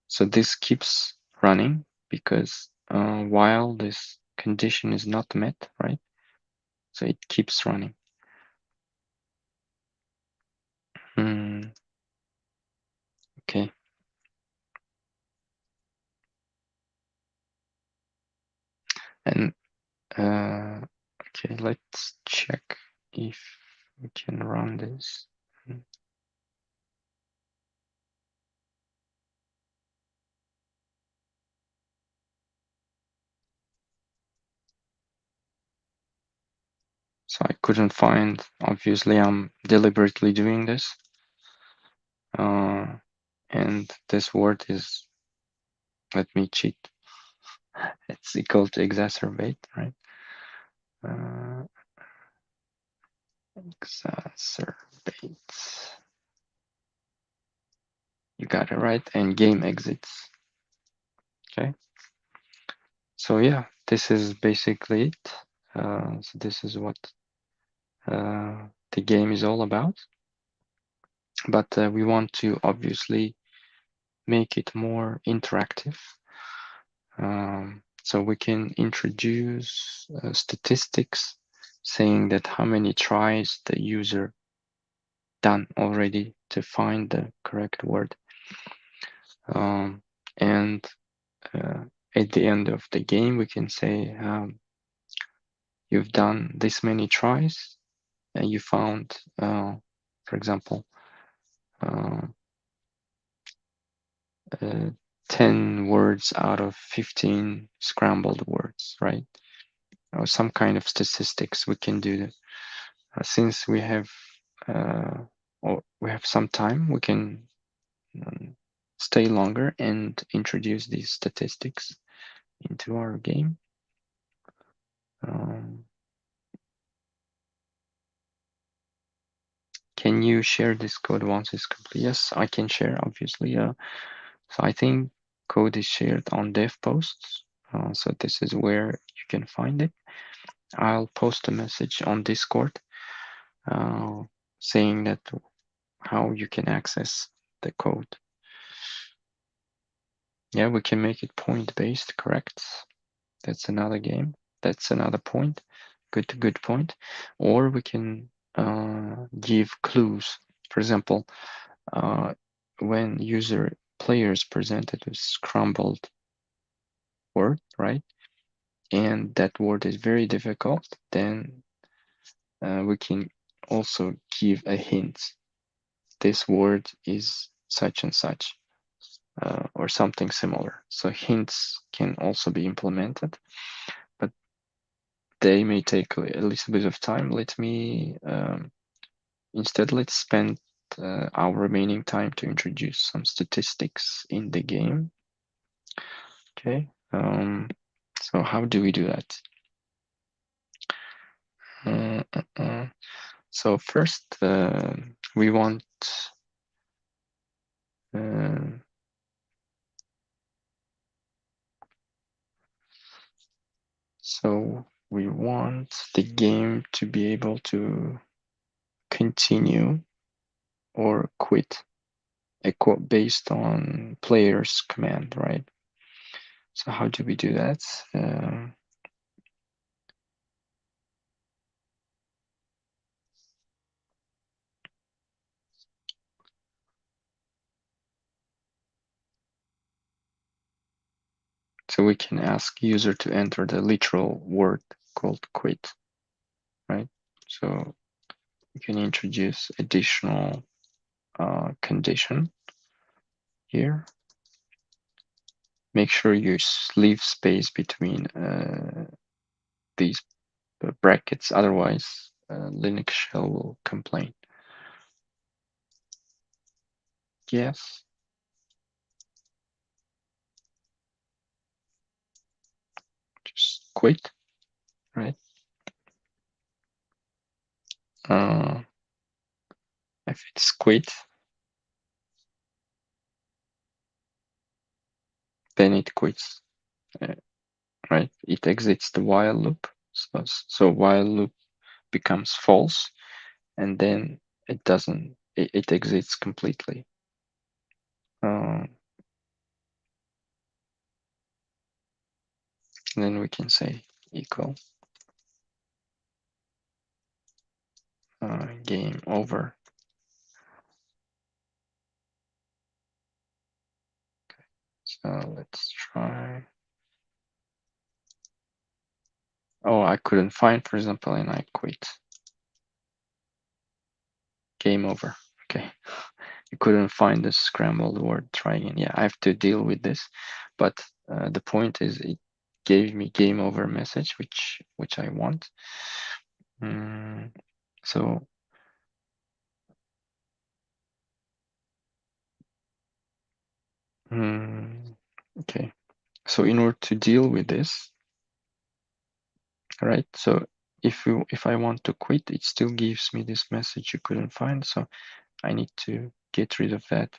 So this keeps running because while this condition is not met, right? So it keeps running. And okay, let's check if we can run this. So I couldn't find, obviously I'm deliberately doing this. And this word is, let me cheat. It's equal to exacerbate, right? Uh, exacerbate. You got it right. And game exits. Okay. So yeah, this is basically it. So this is what the game is all about. But we want to obviously make it more interactive. So we can introduce statistics saying that how many tries the user done already to find the correct word. And at the end of the game, we can say you've done this many tries and you found, for example, uh, uh, 10 words out of 15 scrambled words, right? Or some kind of statistics we can do that. Since uh, we have some time, we can stay longer and introduce these statistics into our game. Um, can you share this code once it's complete? Yes, I can share, obviously. So I think code is shared on dev posts. So this is where you can find it. I'll post a message on Discord uh, saying that how you can access the code. Yeah, we can make it point based, correct? That's another game. That's another point. Good point. Or we can give clues. For example, when user players presented a scrambled word, right? And that word is very difficult, then we can also give a hint. This word is such and such, or something similar. So hints can also be implemented, but they may take a little bit of time. Let me instead let's spend our remaining time to introduce some statistics in the game. Okay. So how do we do that? Uh, uh, uh. So first, we want uh, so we want the game to be able to continue or quit a quote based on player's command, right? So how do we do that? So we can ask user to enter the literal word called quit, right? So you can introduce additional condition here. Make sure you leave space between these brackets, otherwise Linux shell will complain. Yes. Just quit, right? Uh, if it's quit, then it quits, uh, right? It exits the while loop. So while loop becomes false, and then it doesn't, it exits completely. Then we can say equal game over. So let's try. Oh, I couldn't find, for example, and I quit. Game over. Okay. You couldn't find the scrambled word. Try again. Yeah, I have to deal with this. But the point is, it gave me game over message, which I want. So okay. So in order to deal with this, right? So if I want to quit, it still gives me this message you couldn't find. So I need to get rid of that.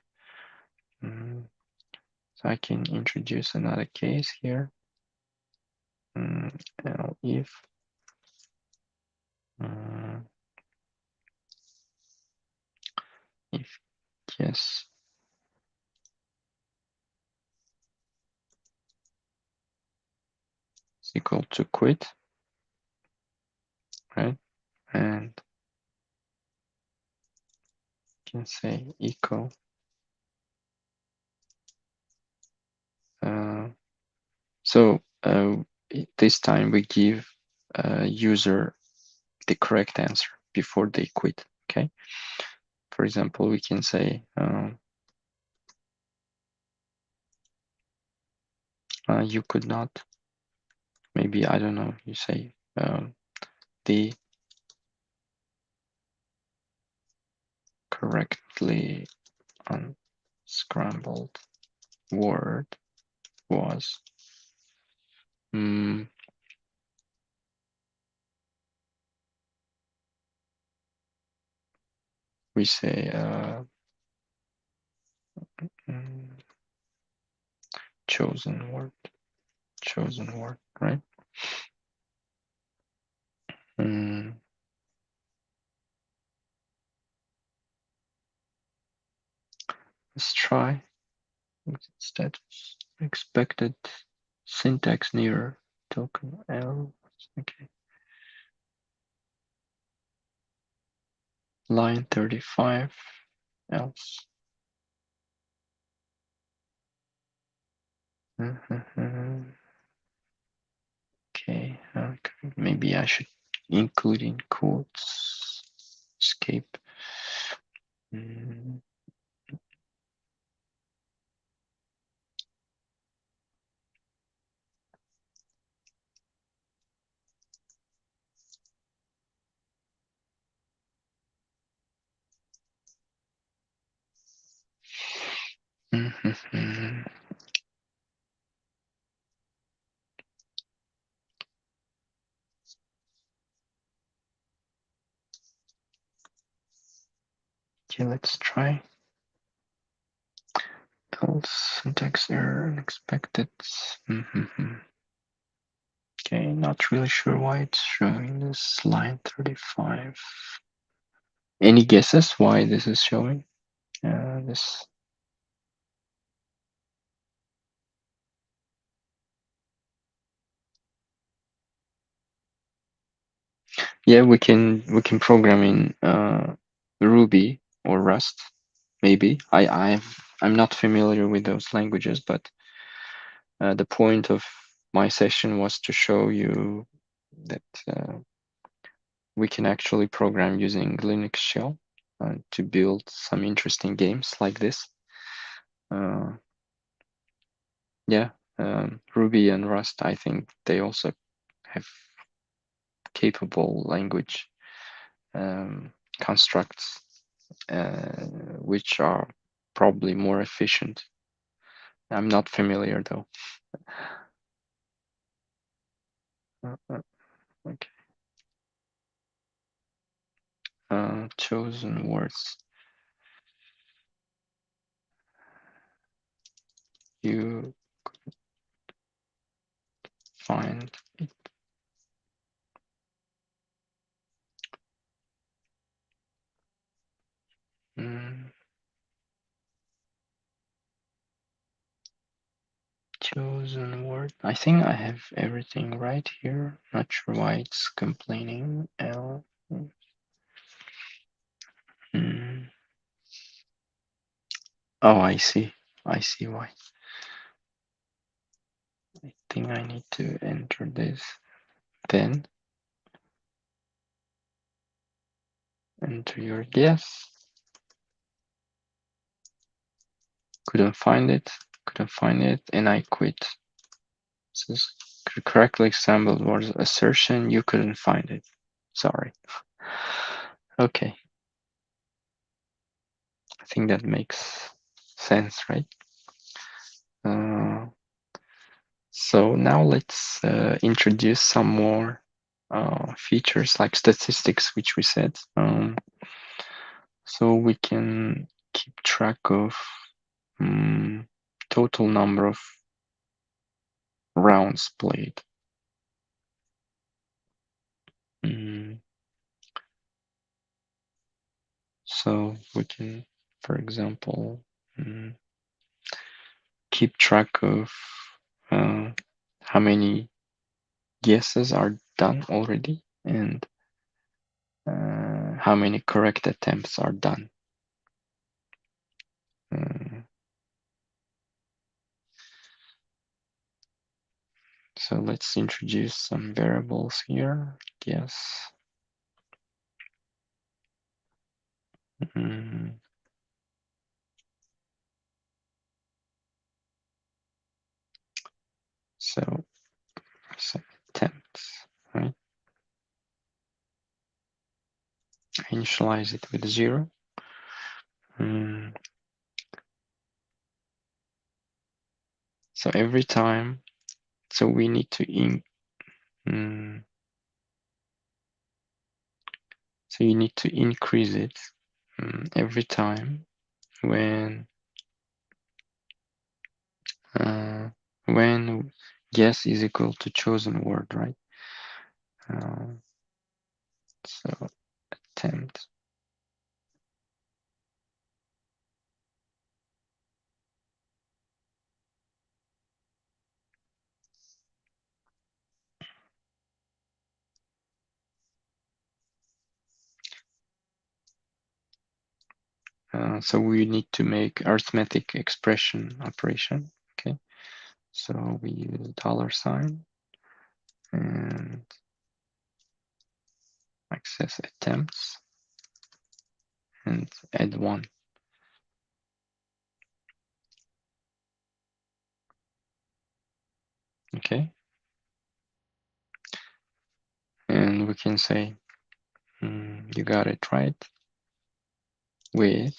So I can introduce another case here. If if yes is equal to quit, right? And can say equal so this time we give user the correct answer before they quit. Okay. For example, we can say you could not. Maybe I don't know. You say the correctly unscrambled word was we say chosen word, right? Let's try instead. Expected syntax near token L. Okay. Line 35 else. Okay, maybe I should include in quotes. Escape. Okay, let's try. Else syntax error unexpected. Okay, not really sure why it's showing this line 35. Any guesses why this is showing? This. Yeah, we can program in Ruby or Rust. Maybe I'm not familiar with those languages, but the point of my session was to show you that we can actually program using Linux shell to build some interesting games like this. Yeah, Ruby and Rust, I think they also have capable language constructs which are probably more efficient. I'm not familiar though. Okay. Chosen words. You find it. Chosen word. I think I have everything right here. Not sure why it's complaining. L. Oh, I see. I see why. I think I need to enter this. Then enter your guess. Couldn't find it, and I quit. Says correctly assembled was assertion, you couldn't find it. Sorry. Okay. I think that makes sense, right? So now let's introduce some more features like statistics, which we said. So we can keep track of total number of rounds played. So we can, for example, keep track of how many guesses are done already and how many correct attempts are done. So let's introduce some variables here. Guess. So some attempts, right? Initialize it with 0. So every time, so we need to so you need to increase it every time when guess is equal to chosen word, right? So attempt. So we need to make arithmetic expression operation. Okay. So we use $sign and access attempts and add 1. Okay. And we can say you got it right with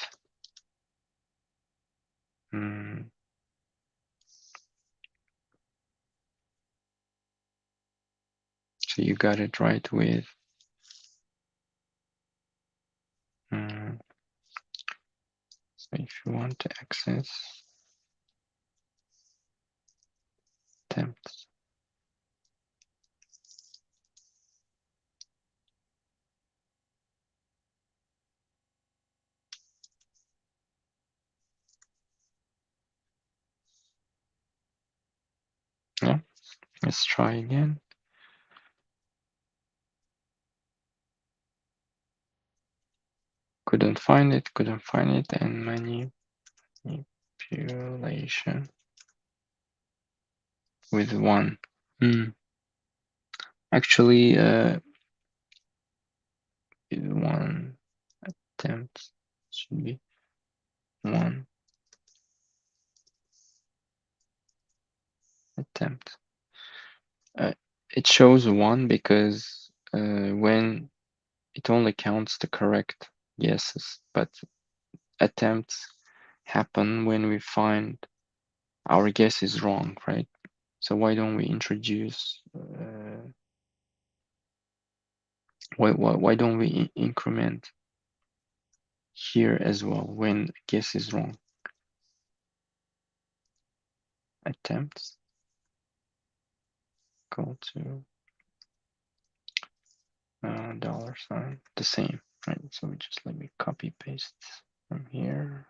so you got it right with so if you want to access attempts, yeah, let's try again. Couldn't find it, and manipulation with 1. Actually, 1 attempt should be 1 attempt. It shows 1 because when it only counts the correct guesses, but attempts happen when we find our guess is wrong, right? So why don't we introduce why don't we increment here as well when guess is wrong? Attempts go to $sign, the same, right? So we just let me copy paste from here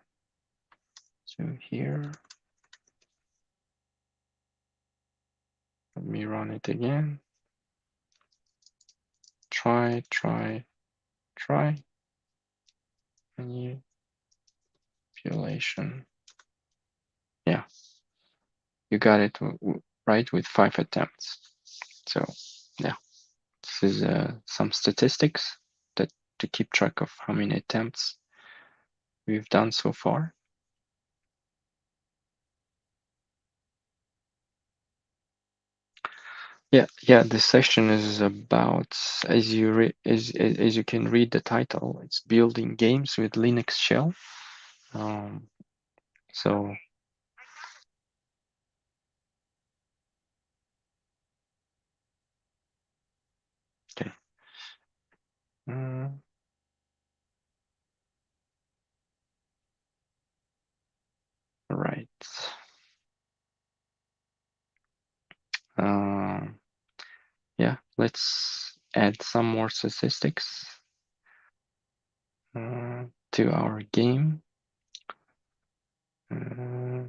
to here. Let me run it again. Try. Manipulation. Yeah, you got it right with 5 attempts. So yeah. This is some statistics that to keep track of how many attempts we've done so far. Yeah. This session is about, as you can read the title, it's building games with Linux shell. Um, so okay. Mm, right. Um, yeah. Let's add some more statistics to our game. Uh,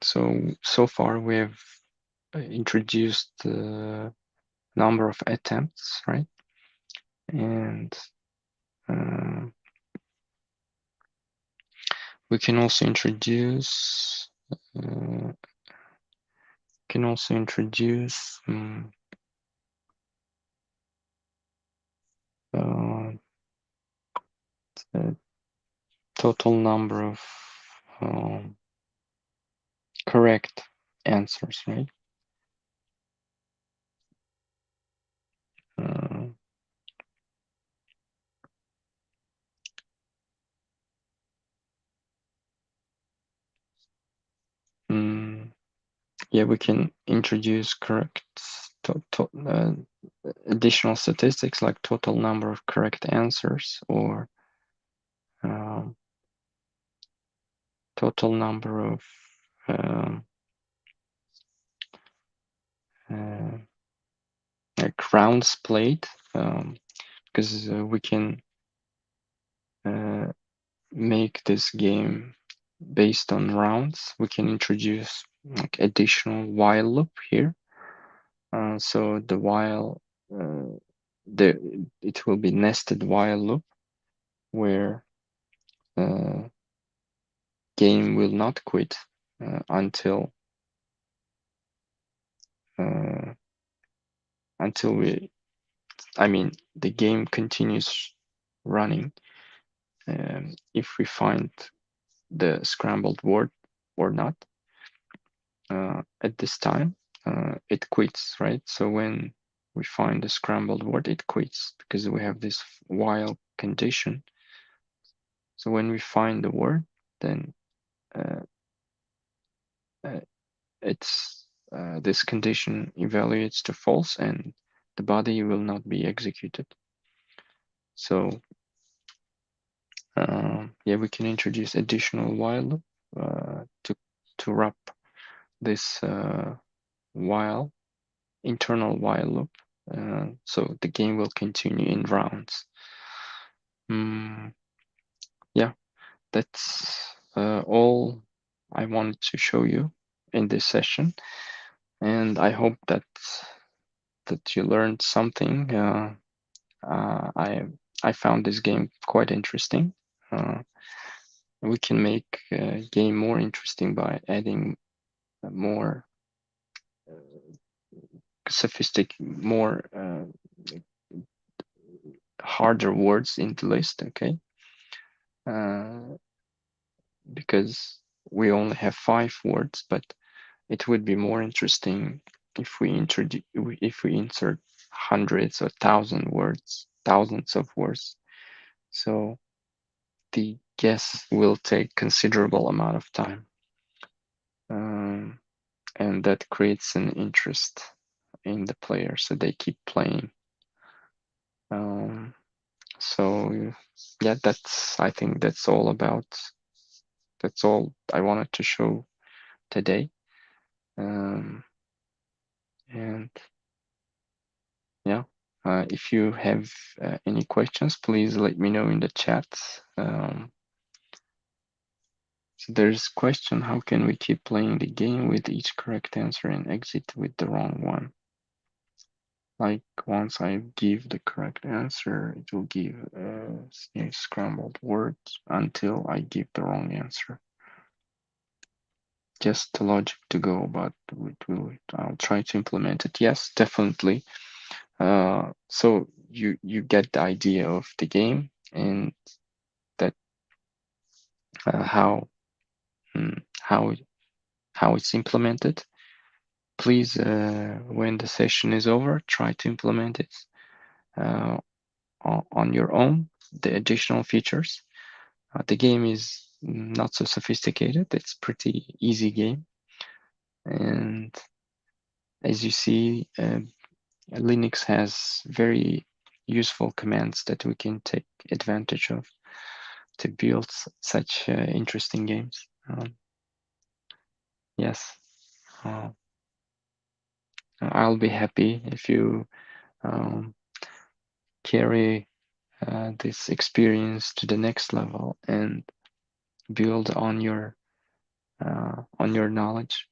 so far we have introduced the number of attempts, right? And uh, we can also introduce uh, uh, the total number of um, correct answers, right? Uh, mm, yeah, we can introduce correct additional statistics like total number of correct answers or um, total number of um, uh, like rounds played, because we can uh, make this game based on rounds. We can introduce like additional while loop here. So the while it will be nested while loop where uh, game will not quit until uh, until we I mean the game continues running if we find the scrambled word or not at this time it quits, right? So when we find the scrambled word it quits because we have this while condition. So when we find the word then uh, uh, it's this condition evaluates to false and the body will not be executed. So yeah, we can introduce additional while loop to wrap this while internal while loop. So the game will continue in rounds. Mm, yeah, that's all I wanted to show you in this session, and I hope that you learned something. I found this game quite interesting. We can make a game more interesting by adding more sophisticated, more harder words in the list. Okay, uh, because we only have 5 words, but it would be more interesting if we insert hundreds or thousands of words. So the guess will take considerable amount of time, um, and that creates an interest in the player, so they keep playing. Um, so yeah, I think that's all I wanted to show today. Um, and yeah, if you have any questions, please let me know in the chat. So there's a question: how can we keep playing the game with each correct answer and exit with the wrong one? Like once I give the correct answer, it will give scrambled words until I give the wrong answer. Just the logic to go, but I'll try to implement it. Yes, definitely. So you get the idea of the game and that how mm, how how it's implemented. Please, when the session is over, try to implement it uh, on your own. The additional features. The game is not so sophisticated. It's pretty easy game, and as you see, Linux has very useful commands that we can take advantage of to build such interesting games. Yes, uh, I'll be happy if you um, carry this experience to the next level and build on your knowledge.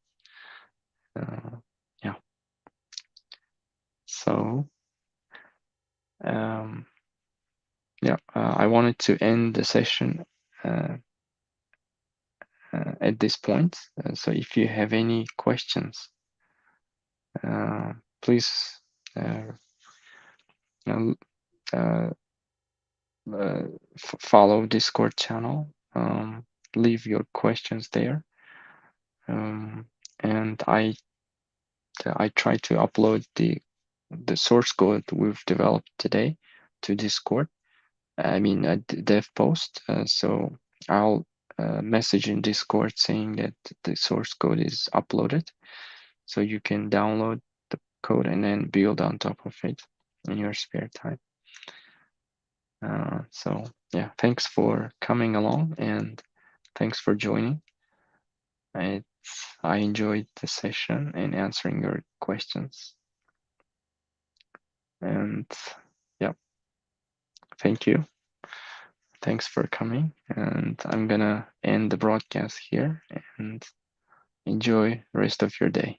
Yeah. So um, yeah, I wanted to end the session uh, at this point. So if you have any questions, please uh, uh, uh, follow Discord channel. Leave your questions there, um, and I try to upload the source code we've developed today to Discord. I mean, a dev post. So I'll message in Discord saying that the source code is uploaded, so you can download the code and then build on top of it in your spare time. So yeah, thanks for coming along and thanks for joining. I enjoyed the session and answering your questions. And yeah, thank you. Thanks for coming. And I'm gonna end the broadcast here and enjoy the rest of your day.